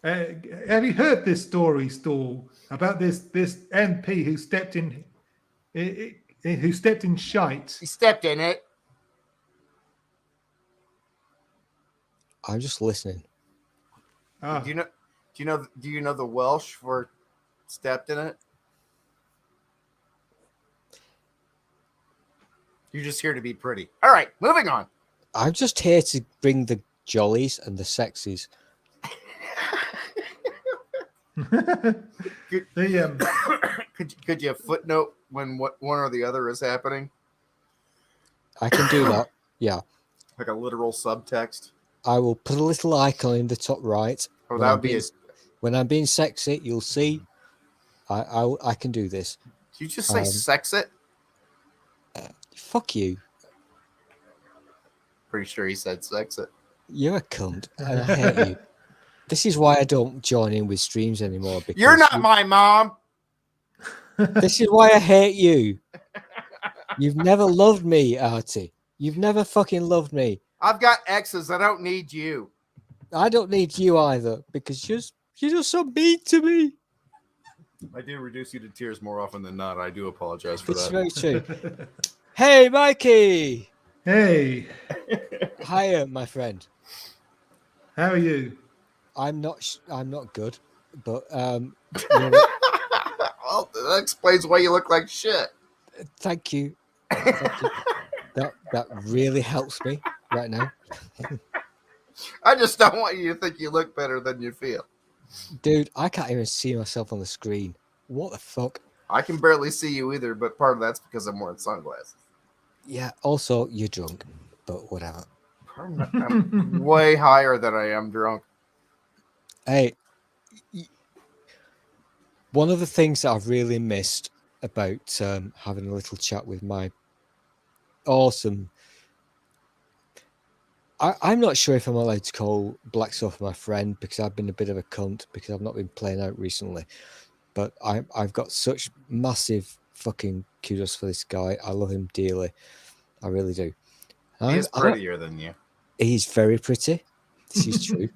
Have you heard this story, Stall, about this MP who stepped in shite? He stepped in it. I'm just listening. Ah. Do you know the Welsh for stepped in it? You're just here to be pretty. All right, moving on. I'm just here to bring the jollies and the sexies. Could you footnote when one or the other is happening? I can do that. Yeah. Like a literal subtext. I will put a little icon in the top right. Oh, that would be when I'm being sexy, you'll see. I can do this. Did you just say sex it? Fuck you. Pretty sure he said sex it. You're a cunt, and I hate you. This is why I don't join in with streams anymore. Because you're not my mom. This is why I hate you. You've never loved me, Artie. You've never fucking loved me. I've got exes. I don't need you. I don't need you either, because you're just so mean to me. I do reduce you to tears more often than not. I do apologize for It's that. very true. Hey, Mikey. Hey, Hiya, my friend. how are you? I'm not good, but you know what? Well, that explains why you look like shit. Thank you. Thank you. That really helps me right now. I just don't want you to think you look better than you feel. Dude, I can't even see myself on the screen. What the fuck? I can barely see you either, but part of that's because I'm wearing sunglasses. Yeah, also, you're drunk, but whatever. I'm way higher than I am drunk. Hey, one of the things that I've really missed about having a little chat with my awesome... I'm not sure if I'm allowed to call Black Sofa my friend because I've been a bit of a cunt because I've not been playing out recently. But I've got such massive fucking kudos for this guy. I love him dearly. I really do. He's prettier than you. He's very pretty. This is true.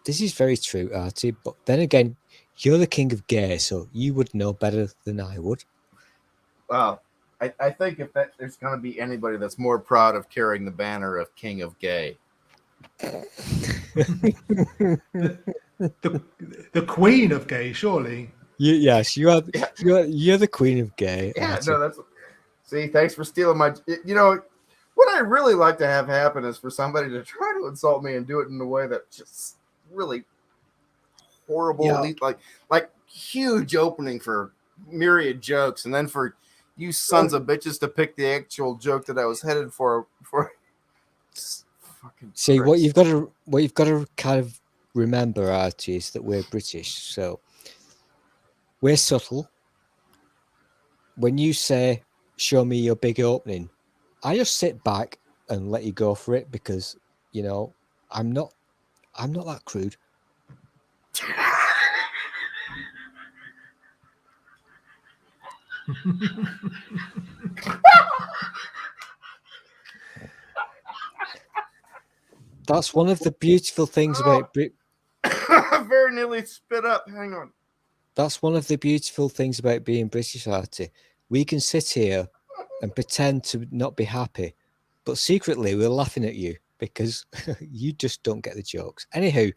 This is very true, Artie. But then again, you're the king of gay, so you would know better than I would. Well, I think if there's going to be anybody that's more proud of carrying the banner of King of Gay. The queen of gay, surely. Yes, you are. You're the queen of gay. Yeah, Artie. no, that's. See, thanks for stealing my. You know, what I really like to have happen is for somebody to try to insult me and do it in a way that just really horrible, Yeah. like huge opening for myriad jokes, and then for you sons of bitches to pick the actual joke that I was headed for. Fucking See, pricks. what you've got to kind of remember, Artie, is that we're British, so we're subtle. When you say, "Show me your big opening," I just sit back and let you go for it because you know I'm not that crude. That's one of the beautiful things about I very nearly spit up. Hang on. That's one of the beautiful things about being British, Artie. We can sit here and pretend to not be happy, but secretly we're laughing at you because you just don't get the jokes. Anywho,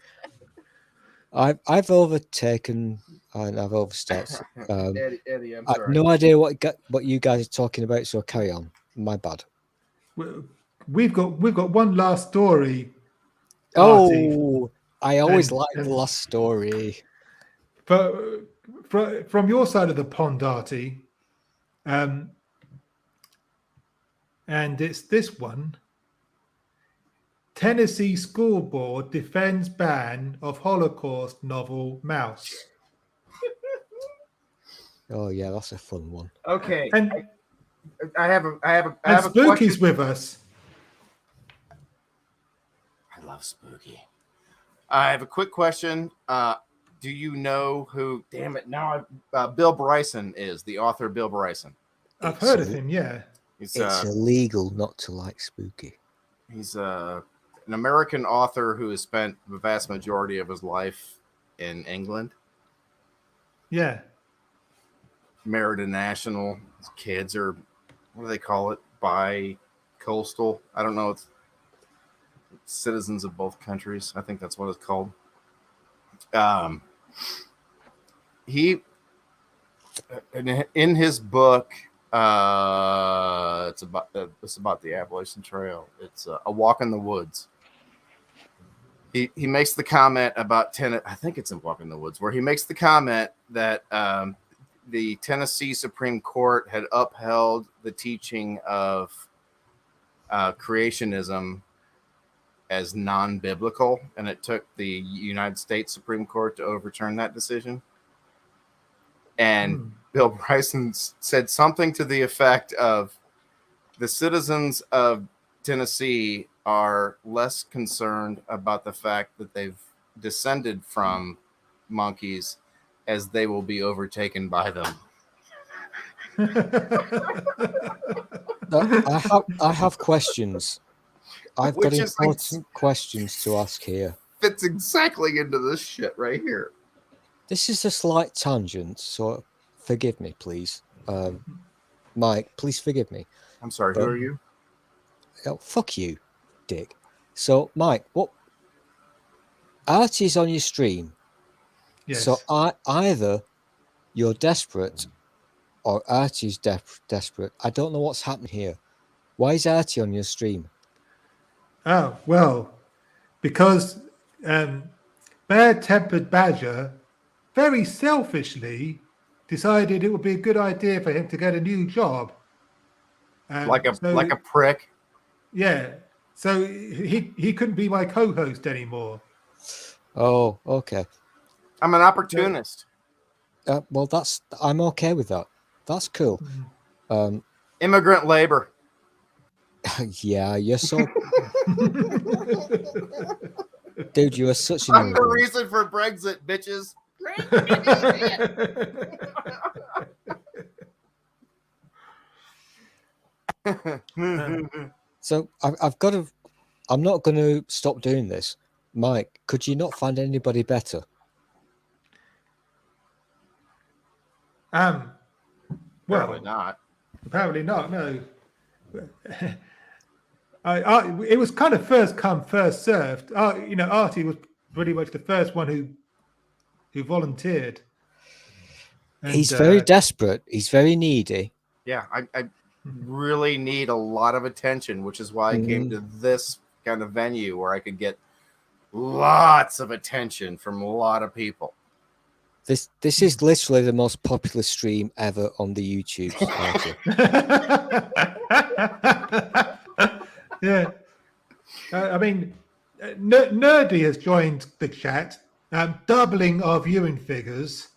I've overtaken and I've overstepped. Eddie, I'm I've sorry. no idea what you guys are talking about, so carry on. My bad. We've got one last story. Artie. Oh, I always And- like the last story. From your side of the pond, Artie, and it's this one. Tennessee School Board defends ban of Holocaust novel Mouse. Oh yeah, that's a fun one. Okay, And I have a Spooky's question. with us. I love Spooky. I have a quick question. Do you know who? Damn it! Now, Bill Bryson is the author. Bill Bryson. I've heard of him. Yeah. He's It's illegal not to like Spooky. he's an American author who has spent the vast majority of his life in England. Yeah. Married a national. His kids are, what do they call it? Bi-coastal. I don't know. It's citizens of both countries. I think that's what it's called. He, in his book, it's about the Appalachian Trail. It's a walk in the woods. He makes the comment about I think it's in Walk in the Woods, where he makes the comment that the Tennessee Supreme Court had upheld the teaching of creationism as non-biblical, and it took the United States Supreme Court to overturn that decision. And Bill Bryson said something to the effect of, the citizens of Tennessee are less concerned about the fact that they've descended from monkeys as they will be overtaken by them. I have questions. I've got important questions to ask here. Fits exactly into this shit right here. This is a slight tangent, so forgive me, please. Mike, please forgive me. I'm sorry. Who are you? Oh, fuck you, dick. So, Mike, what? Artie's on your stream. Yes. So either you're desperate or Artie's desperate. I don't know what's happened here. Why is Artie on your stream? Oh, well, because Bad Tempered Badger very selfishly decided it would be a good idea for him to get a new job. Like a prick. Yeah. So he couldn't be my co-host anymore. Oh, okay. I'm an opportunist. Well, I'm okay with that. That's cool. Immigrant labor. Yeah, you're so dude. You are such an. I'm the reason for Brexit, bitches. So I've got to. I'm not going to stop doing this, Mike. Could you not find anybody better? Probably Well, not. apparently not. No. It was kind of first come, first served. Artie was pretty much the first one who volunteered. And, He's very desperate. He's very needy. Yeah, I really need a lot of attention, which is why I came to this kind of venue where I could get lots of attention from a lot of people. This is literally the most popular stream ever on the YouTube. Yeah. I mean, Nerdy has joined the chat, doubling our viewing figures.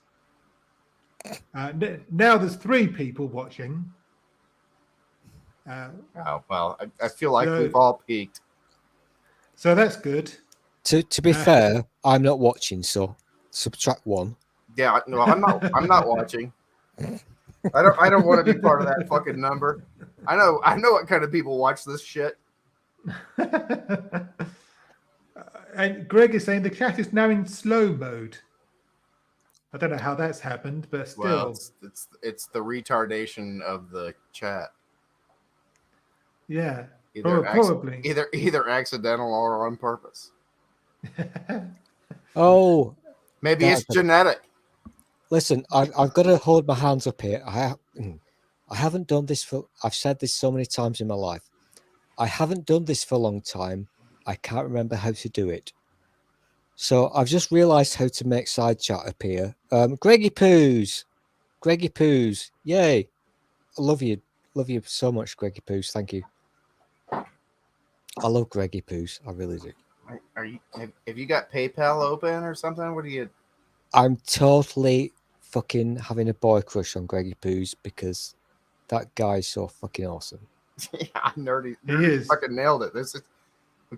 Now there's 3 people watching. Oh, well, I feel like So- we've all peaked. So that's good. To be fair, I'm not watching, so subtract 1. Yeah, no, I'm not watching. I don't want to be part of that fucking number. I know what kind of people watch this shit. And Greg is saying the chat is now in slow mode. I don't know how that's happened, but still. Well, it's the retardation of the chat. Yeah, Either probably. either accidental or on purpose. Oh, Maybe it's genetic. listen, I've got to hold my hands up here. I haven't done this for. I've said this so many times in my life. I haven't done this for a long time. I can't remember how to do it. So I've just realised how to make side chat appear. Greggy Poos, yay! I love you so much, Greggy Poos. Thank you. I love Greggy Poos. I really do. Have you got PayPal open or something? What do you? I'm totally fucking having a boy crush on Greggy Poos because that guy's so fucking awesome. Yeah, nerdy. He is. Fucking nailed it. We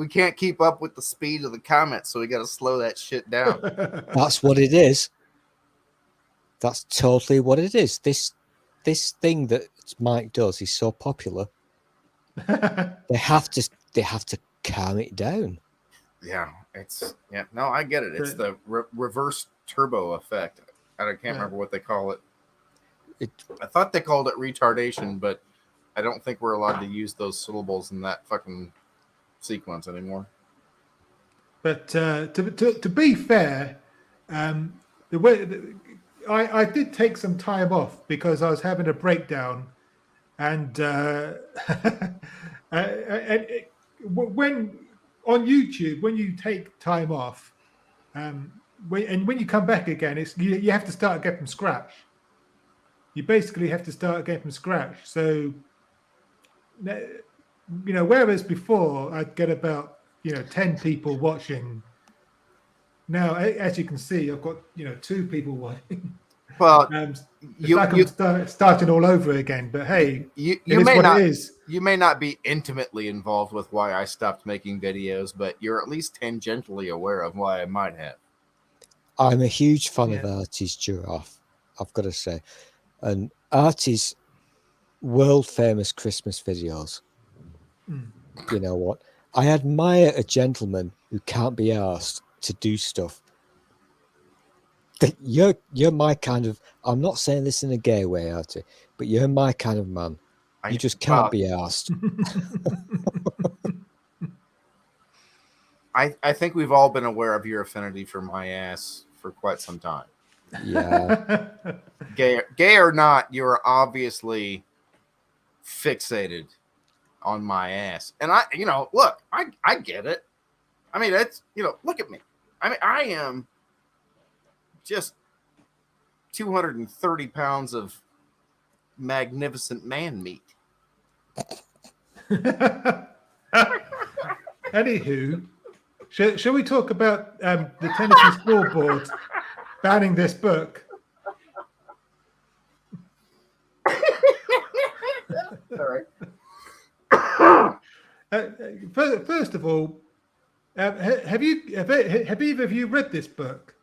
can't keep up with the speed of the comments, so we got to slow that shit down. That's what it is. That's totally what it is. This thing that Mike does is so popular. They have to calm it down. Yeah, no, I get it. It's the reverse turbo effect. I can't remember what they call it. I thought they called it retardation, but I don't think we're allowed to use those syllables in that fucking sequence anymore. But to be fair, the way I did take some time off because I was having a breakdown, and when on YouTube, when you take time off, when you come back again, you have to start again from scratch. You basically have to start again from scratch. So, whereas before I'd get about 10 people watching. Now, as you can see, I've got 2 people watching. Well, it's like I'm starting all over again. But hey, you it is may what not. it is. You may not be intimately involved with why I stopped making videos, but you're at least tangentially aware of why I might have. I'm a huge fan of Artie's giraffe, I've got to say. And Artie's world famous Christmas videos. You know what? I admire a gentleman who can't be asked to do stuff. You're my kind of. I'm not saying this in a gay way, Artie, but you're my kind of man. You just can't be asked. I think we've all been aware of your affinity for my ass for quite some time. Yeah. Gay or not, you are obviously fixated on my ass. And look, I get it. I mean, that's, look at me. I mean, I am just 230 pounds of magnificent man meat. Anywho, shall we talk about the Tennessee School Board banning this book? Sorry. First of all, have either of you read this book?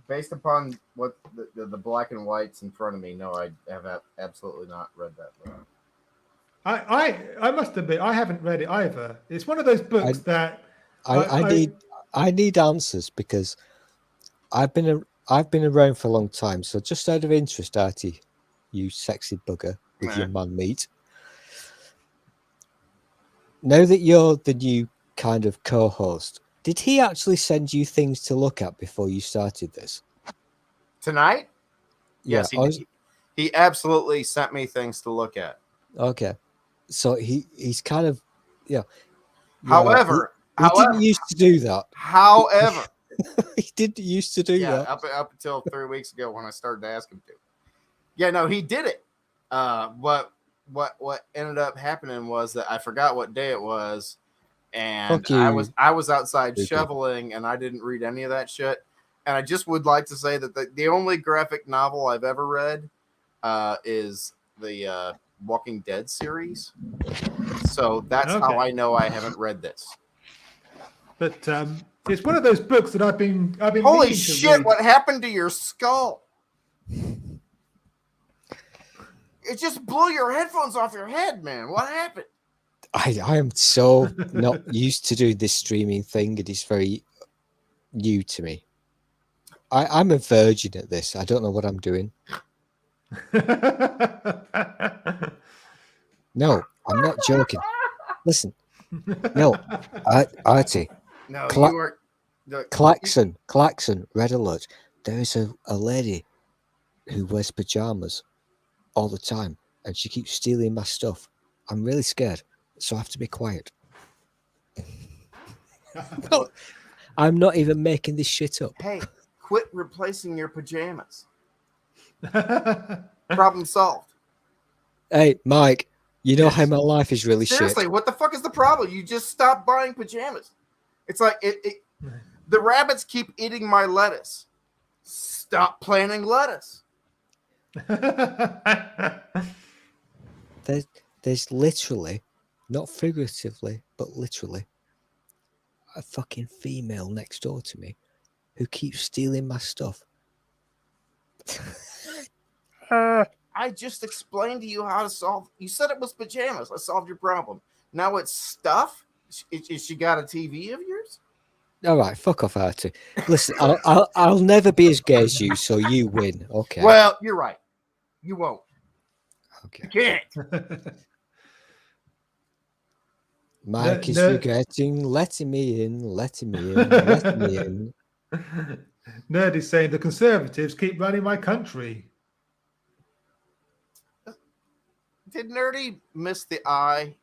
Based upon what the black and whites in front of me, no, I have absolutely not read that book. I must admit I haven't read it either. It's one of those books that I need answers because I've been around for a long time. So just out of interest, Artie, you sexy bugger with your man meat. Now that you're the new kind of co-host, did he actually send you things to look at before you started this? Tonight? Yeah, Yes, he absolutely sent me things to look at. Okay. So he's kind of, yeah. However, he didn't used to do that. However, he didn't used to do that. Up until 3 weeks ago when I started to ask him to. Yeah, no, he did it. What ended up happening was that I forgot what day it was, and I was outside shoveling, and I didn't read any of that shit. And I just would like to say that the only graphic novel I've ever read is the Walking Dead series. So that's how I know I haven't read this. But it's one of those books that I've been. Holy shit! What happened to your skull? It just blew your headphones off your head, man. What happened? I am so not used to doing this streaming thing. It is very new to me. I'm a virgin at this. I don't know what I'm doing. No, I'm not joking. Listen. No, Artie. No, you are. Klaxon, red alert. There is a lady who wears pajamas all the time, and she keeps stealing my stuff. I'm really scared, so I have to be quiet. No, I'm not even making this shit up. Hey, quit replacing your pajamas. Problem solved. Hey, Mike, you know how my life is really Seriously, shit. what the fuck is the problem? You just stop buying pajamas. It's like the rabbits keep eating my lettuce. Stop planting lettuce. There's literally, not figuratively, but literally, a fucking female next door to me who keeps stealing my stuff. I just explained to you how to solve. You said it was pajamas. I solved your problem. Now it's stuff. Is she got a TV of yours? All right, fuck off, Artie. Listen, I'll never be as gay as you, so you win. Okay. Well, you're right. You won't. Okay. You can't. Mike is regretting letting me in. Nerd is saying the Conservatives keep running my country. Did Nerdy miss the I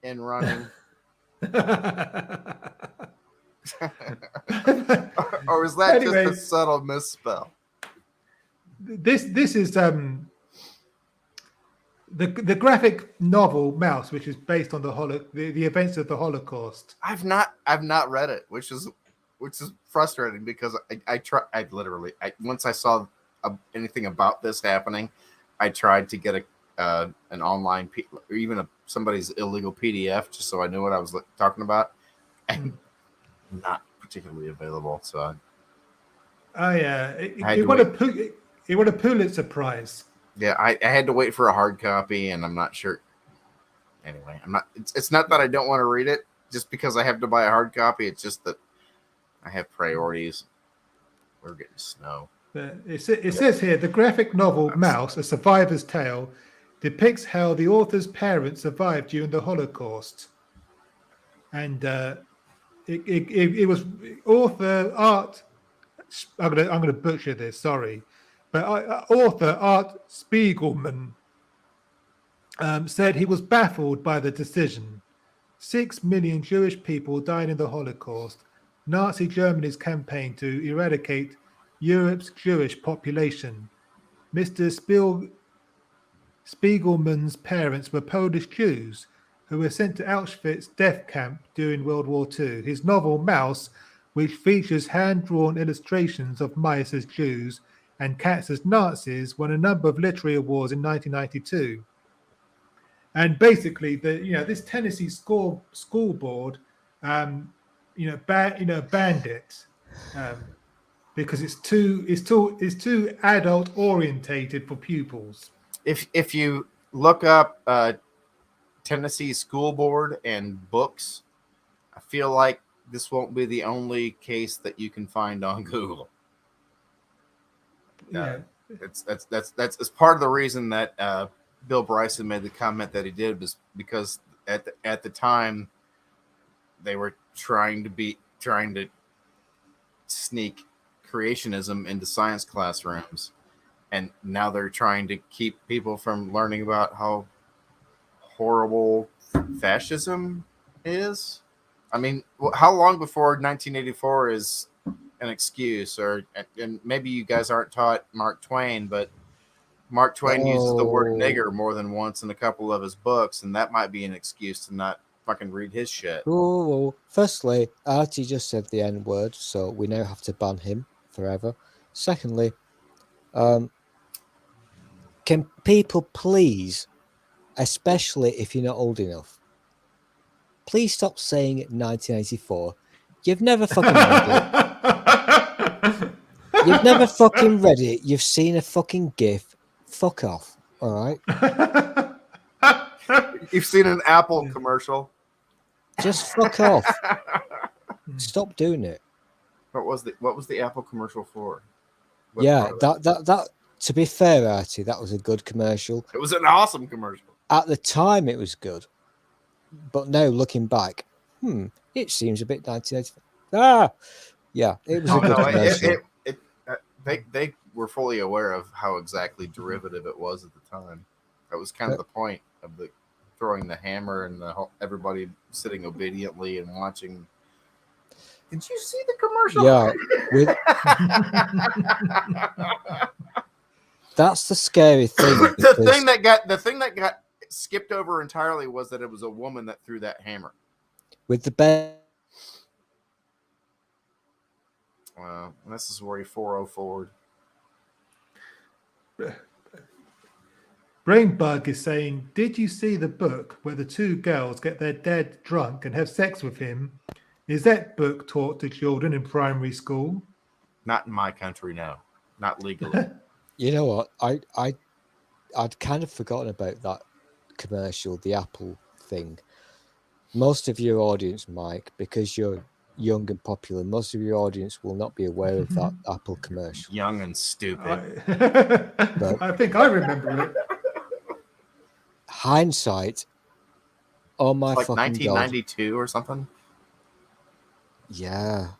in running? Or is that just a subtle misspell? This is the graphic novel Mouse, which is based on the events of the Holocaust. I've not read it, which is frustrating because I once I saw anything about this happening, I tried to get an online or even somebody's illegal PDF just so I knew what I was talking about, and not particularly available. So it won a Pulitzer Prize. Yeah, I had to wait for a hard copy, and I'm not sure. Anyway, I'm not. It's not that I don't want to read it just because I have to buy a hard copy. It's just that I have priorities. We're getting snow. It says here, the graphic novel Mouse, A Survivor's Tale, depicts how the author's parents survived during the Holocaust. And it was author Art, I'm gonna butcher this, sorry. But author Art Spiegelman said he was baffled by the decision. 6 million Jewish people died in the Holocaust. Nazi Germany's campaign to eradicate Europe's Jewish population. Mr. Spiegelman's parents were Polish Jews who were sent to Auschwitz death camp during World War II. His novel Mouse, which features hand-drawn illustrations of mice as Jews and cats as Nazis, won a number of literary awards in 1992. And basically, this Tennessee school board, banned it because it's too adult orientated for pupils. If you look up Tennessee School Board and books, I feel like this won't be the only case that you can find on Google. Yeah, that's part of the reason that Bill Bryson made the comment that he did, was because at the time they were trying to sneak creationism into science classrooms, and now they're trying to keep people from learning about how horrible fascism is. I mean, how long before 1984 is an excuse? And maybe you guys aren't taught Mark Twain, but Mark Twain uses the word nigger more than once in a couple of his books, and that might be an excuse to not fucking read his shit. Oh, firstly, Artie just said the N word, so we now have to ban him forever. Secondly, can people please, especially if you're not old enough, please stop saying 1984. You've never fucking read it. You've never fucking read it. You've seen a fucking GIF. Fuck off. All right. You've seen an Apple commercial. Just fuck off. Stop doing it. What was the Apple commercial for? That. To be fair, Artie, that was a good commercial. It was an awesome commercial. At the time, it was good, but now looking back, it seems a bit 1985. Yeah, it was a good commercial. They were fully aware of how exactly derivative it was at the time. That was kind of the point of the throwing the hammer and everybody sitting obediently and watching. Did you see the commercial? Yeah. That's the scary thing. The thing that got skipped over entirely was that it was a woman that threw that hammer. With the bed. Wow, this is where he 4-0 forward. Brainbug is saying, did you see the book where the two girls get their dad drunk and have sex with him? Is that book taught to children in primary school? Not in my country, no. Not legally. You know what? I'd kind of forgotten about that commercial, the Apple thing. Most of your audience, Mike, because you're young and popular, most of your audience will not be aware of that Apple commercial. Young and stupid. I think I remember it. Hindsight. Oh my like fucking 1992 God. Or something. Yeah,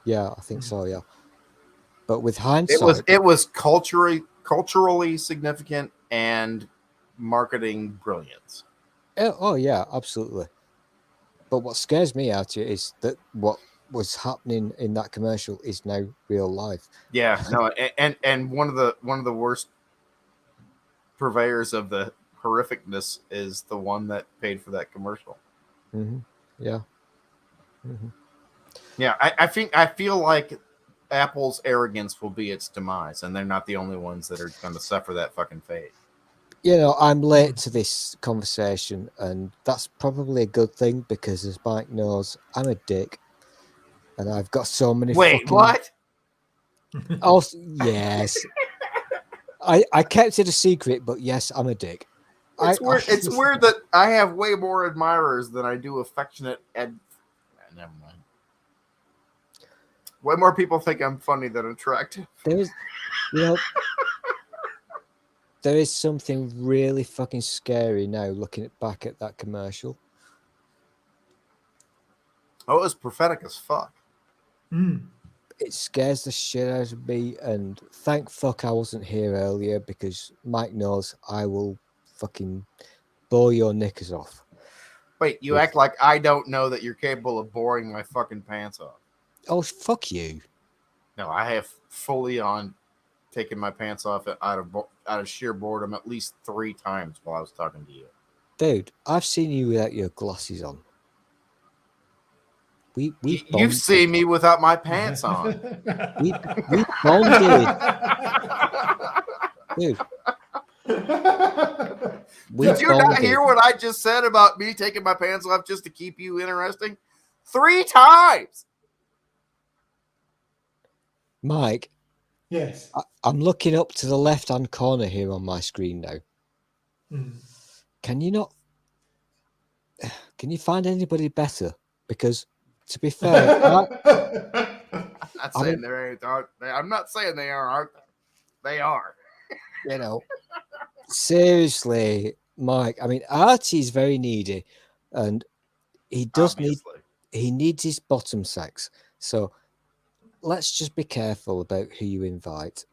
I think so. Yeah, but with hindsight, it was culturally significant and marketing brilliance. Oh yeah, absolutely. But what scares me out here is that what was happening in that commercial is now real life. Yeah, no, and one of the worst purveyors of the horrificness is the one that paid for that commercial. Mm-hmm. Yeah. Mm-hmm. Yeah, I feel like Apple's arrogance will be its demise, and they're not the only ones that are going to suffer that fucking fate. You know, I'm late to this conversation, and that's probably a good thing because, as Mike knows, I'm a dick, and I've got so many. Wait, what? Oh, yes. I kept it a secret, but yes, I'm a dick. It's weird that I have way more admirers than I do affectionate. Never mind. Way more people think I'm funny than attractive. There is, you know, there is something really fucking scary now looking back at that commercial. Oh, it was prophetic as fuck. Mm. It scares the shit out of me, and thank fuck I wasn't here earlier, because Mike knows I will fucking blow your knickers off. Wait, you Yes. act like I don't know that you're capable of boring my fucking pants off. Oh, fuck you. No, I have fully on taken my pants off out of sheer boredom at least 3 times while I was talking to you. Dude, I've seen you without your glasses on. We You've bonded. seen me without my pants on. We bonded, dude. We Did you not bonded. hear what I just said about me taking my pants off just to keep you interesting? 3 times. Mike, Yes. I'm looking up to the left-hand corner here on my screen now. Mm. Can you find anybody better? Because, to be fair, I'm not saying mean- there ain't. I'm not saying they aren't. They are. you know, seriously, Mike. I mean, Artie's very needy, and he does Obviously. needs his bottom sex. So let's just be careful about who you invite.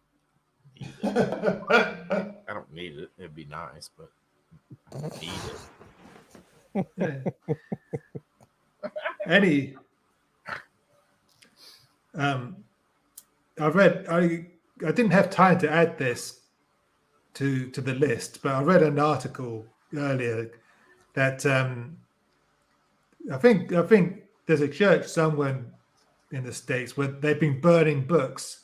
I don't need it. It'd be nice, but need it. Yeah. Eddie, I didn't have time to add this to the list, but I read an article earlier that I think there's a church somewhere in the States where they've been burning books,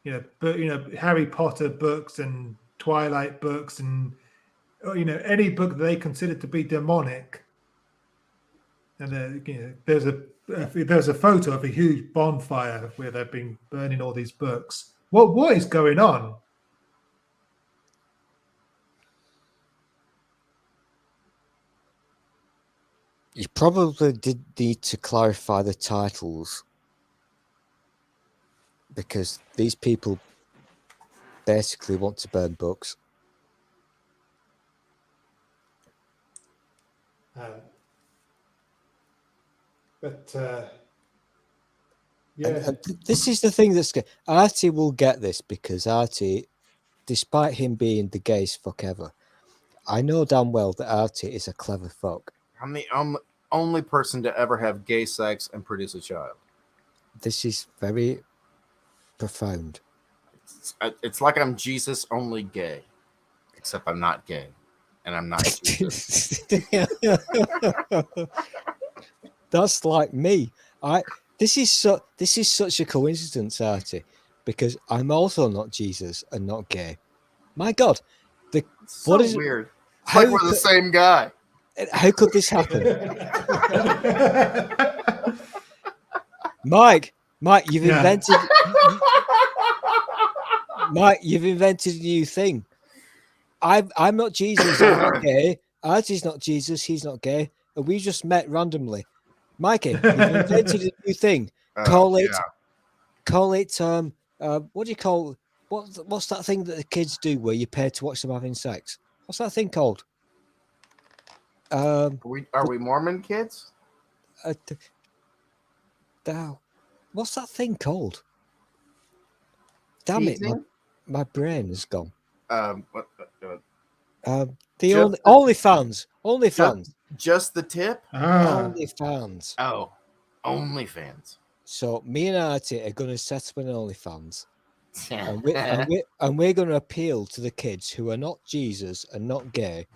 Harry Potter books and Twilight books and any book that they consider to be demonic. And there's a photo of a huge bonfire where they've been burning all these books. What is going on? You probably did need to clarify the titles, because these people basically want to burn books. Yeah, And this is the thing that's Artie will get this, because Artie, despite him being the gayest fuck ever, I know damn well that Artie is a clever fuck. I'm the only person to ever have gay sex and produce a child. This is very profound. It's like I'm Jesus, only gay, except I'm not gay, and I'm not Jesus. That's like me. This is such a coincidence, Artie, because I'm also not Jesus and not gay. My God, It's so what is weird. It's how like we're the same guy. how could this happen? Mike, you've Yeah. invented. Mike, you've invented a new thing. I'm not Jesus. I'm not gay. Artie's not Jesus. He's not gay. And we just met randomly. Mikey, you've invented a new thing. Call it. What do you call? What's that thing that the kids do where you pay to watch them having sex? What's that thing called? Are we Mormon kids? What's that thing called? Damn it, Teasing? my brain is gone. What, The Just- OnlyFans, just the tip? OnlyFans. Oh, OnlyFans. So me and Artie are going to set up an OnlyFans, and and we're going to appeal to the kids who are not Jesus and not gay.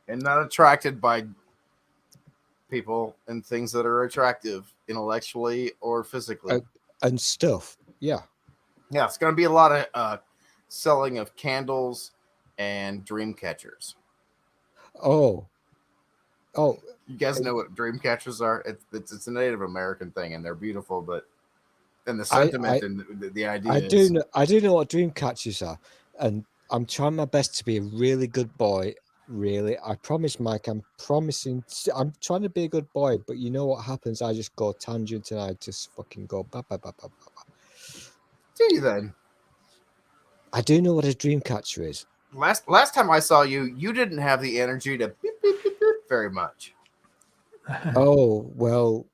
not attracted by people and things that are attractive intellectually or physically. And stuff. Yeah. Yeah, it's going to be a lot of selling of candles and dream catchers. Oh. You guys know what dream catchers are? It's a Native American thing, and they're beautiful, but and the sentiment and the idea I do know what dream catchers are, and I'm trying my best to be a really good boy really. I promise, Mike. I'm promising. I'm trying to be a good boy, but you know what happens? I just go tangent and I just fucking go. Ba, ba, ba, ba, ba, ba. Do you then? I do know what a dream catcher is. Last time I saw you, you didn't have the energy to beep, beep, beep, beep very much. Oh, well,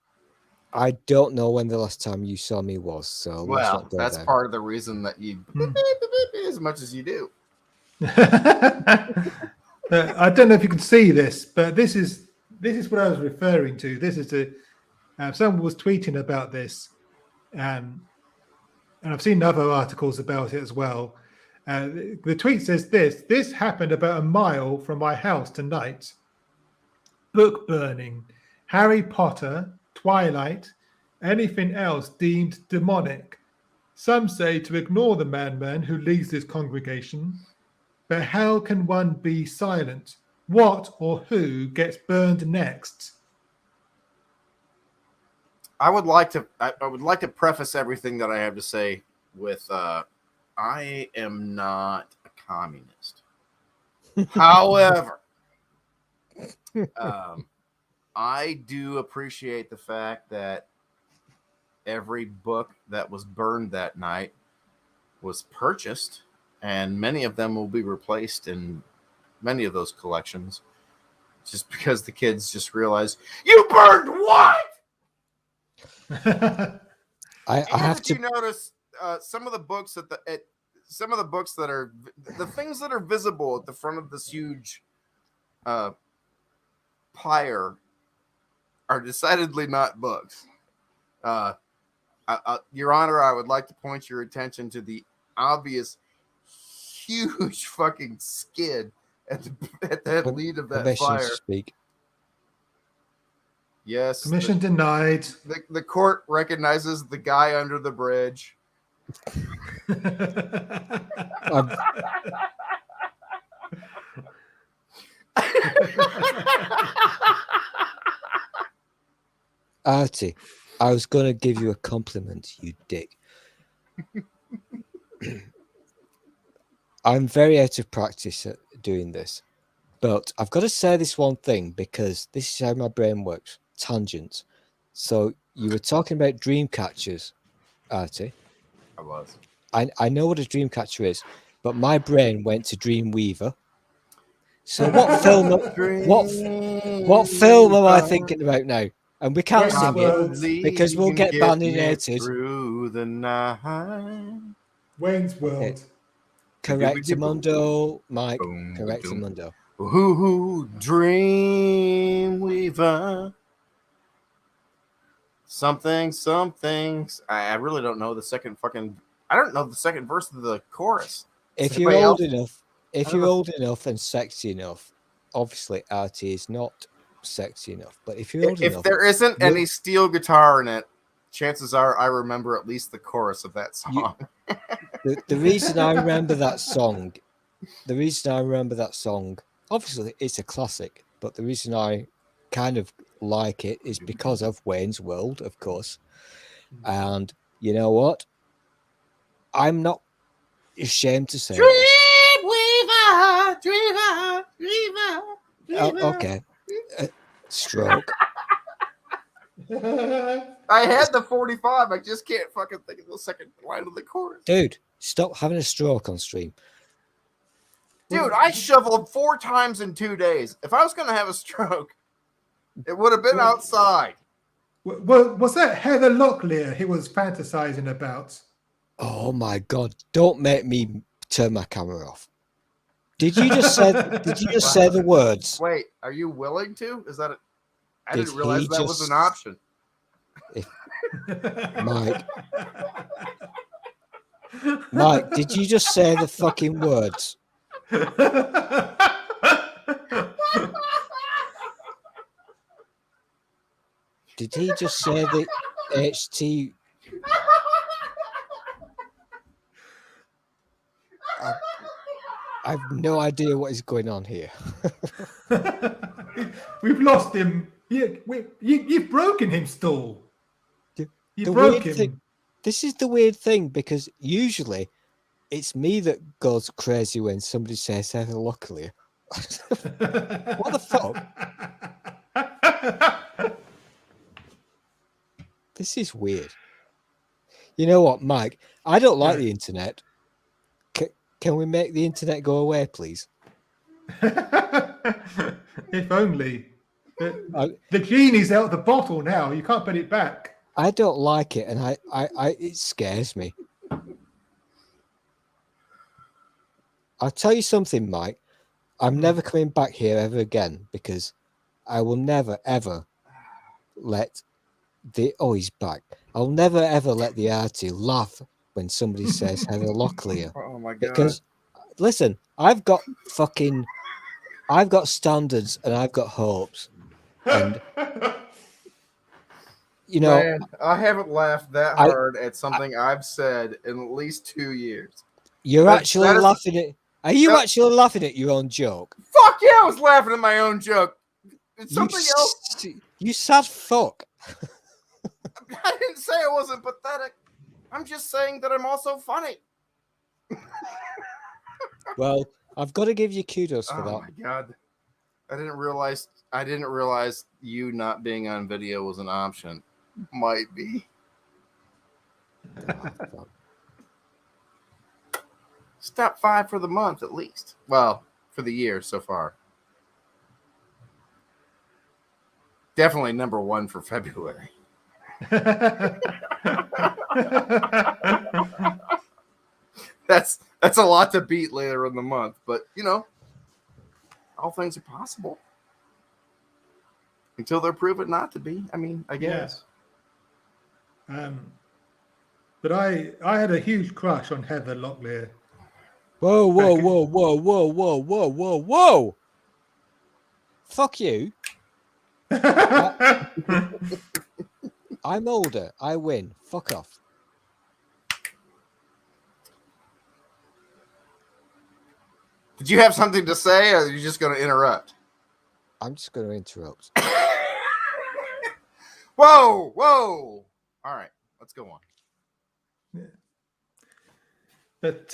I don't know when the last time you saw me was, so let's Well, not go that's there. part of the reason that you beep, beep, beep, beep, beep, as much as you do. I don't know if you can see this, but this is what I was referring to. This is someone was tweeting about this, and I've seen other articles about it as well. The tweet says this happened about a mile from my house tonight. Book burning, Harry Potter, Twilight, anything else deemed demonic. Some say to ignore the madman who leads this congregation. But how can one be silent? What or who gets burned next? I would like to preface everything that I have to say with I am not a communist. However, I do appreciate the fact that every book that was burned that night was purchased, and many of them will be replaced in many of those collections, just because the kids just realized, you burned what? I have Did to. you notice some of the books some of the books that are the things that are visible at the front of this huge pyre are decidedly not books. Your Honor, I would like to point your attention to the obvious huge fucking skid at the lead of that Permission fire. to speak. Yes. Permission denied. The court recognizes the guy under the bridge. Artie, I was going to give you a compliment, you dick. I'm very out of practice at doing this, but I've got to say this one thing because this is how my brain works. Tangents. So you were talking about dream catchers, Artie. I was. I know what a dream catcher is, but my brain went to Dreamweaver. So what film? What film am I thinking about now? And we can't Wayne's sing World. it because we'll get baninated. Through the night. Wayne's World. Correctamundo, Mike. Boom, Correctamundo. Ooh, Dreamweaver. Something. I really don't know the second fucking. I don't know the second verse of the chorus. If you're old enough, and sexy enough, obviously Artie is not sexy enough. But if you're old enough, if there isn't any steel guitar in it, chances are I remember at least the chorus of that song. The reason I remember that song, obviously it's a classic, but the reason I kind of like it is because of Wayne's World, of course. And you know what? I'm not ashamed to say Dreamweaver. okay. Stroke. I had the 45. I just can't fucking think of the second line of the chorus. Dude, stop having a stroke on stream. Dude, I shoveled 4 times in 2 days. If I was going to have a stroke, it would have been outside. Well, was that Heather Locklear he was fantasizing about? Oh my god! Don't make me turn my camera off. Did you just say the words? Wait, are you willing to? Is that I Did didn't realize he that was an option. Mike, did you just say the fucking words? Did he just say the HT? I have no idea what is going on here. We've lost him. You've broken him, Stool. You The broke weird him. thing- this is the weird thing because usually it's me that goes crazy when somebody says Heather Locklear. What the fuck? This is weird. You know what, Mike? I don't like the internet. Can we make the internet go away, please? If only. The genie's out of the bottle now. You can't put it back. I don't like it, and I it scares me. I'll tell you something, Mike. I'm never coming back here ever again because I will never ever let he's back. I'll never ever let the arty laugh when somebody says Heather Locklear. Oh my god! Because listen, I've got standards and I've got hopes, and you know, Man, I haven't laughed that hard at something I've said in at least 2 years. You're actually laughing at. Are you actually laughing at your own joke? Fuck yeah, I was laughing at my own joke. It's something else. You sad fuck. I didn't say I wasn't pathetic. I'm just saying that I'm also funny. Well, I've got to give you kudos for that. Oh my god. I didn't realize you not being on video was an option. Might be. Step 5 for the month at least. Well, for the year so far. Definitely number 1 for February. That's a lot to beat later in the month, but you know, all things are possible until they're proven not to be. I mean, I guess. Yeah. But I had a huge crush on Heather Locklear. Whoa, whoa, whoa, whoa, whoa, whoa, whoa, whoa, whoa! Fuck you. I'm older. I win. Fuck off. Did you have something to say, or are you just going to interrupt? I'm just going to interrupt. Whoa, whoa! All right, let's go on. Yeah. But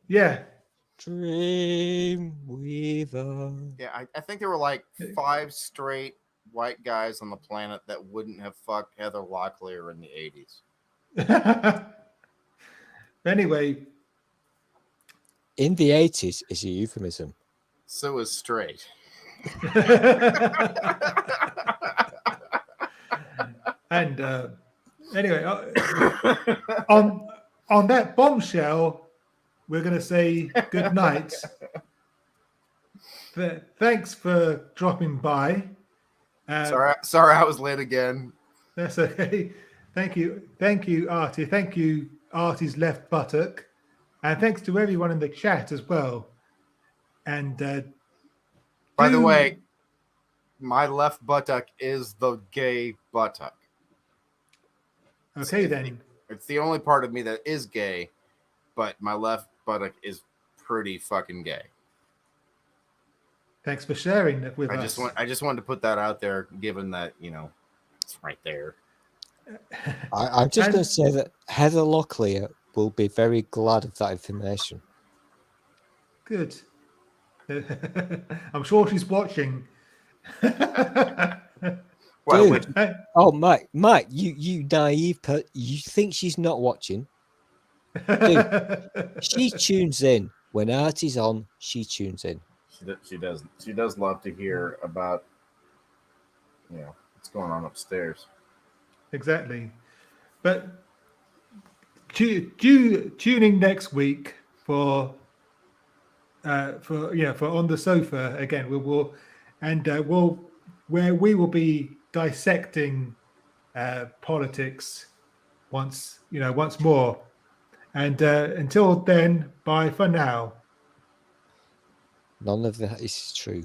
yeah, Dreamweaver. Yeah, I think there were like 5 straight white guys on the planet that wouldn't have fucked Heather Locklear in the 80s. Anyway, In the 80s is a euphemism. So is straight. And anyway, on that bombshell, we're going to say good night. Thanks for dropping by. Sorry, I was late again. That's okay. Thank you, Artie. Thank you, Artie's left buttock, and thanks to everyone in the chat as well. And by the way, my left buttock is the gay buttock. Okay, then. It's the only part of me that is gay, but my left buttock is pretty fucking gay. Thanks for sharing that with us. I just wanted to put that out there, given that, you know, it's right there. I'm just going to say that Heather Locklear will be very glad of that information. Good. I'm sure she's watching. Well, Dude. Oh, Mike, you naive you think she's not watching? Dude, she tunes in. When Artie's on, she tunes in. She does. She does love to hear about, you know, what's going on upstairs. Exactly. But tuning next week for On the Sofa again. We'll where we will be dissecting politics once more. And until then, bye for now. None of that is true.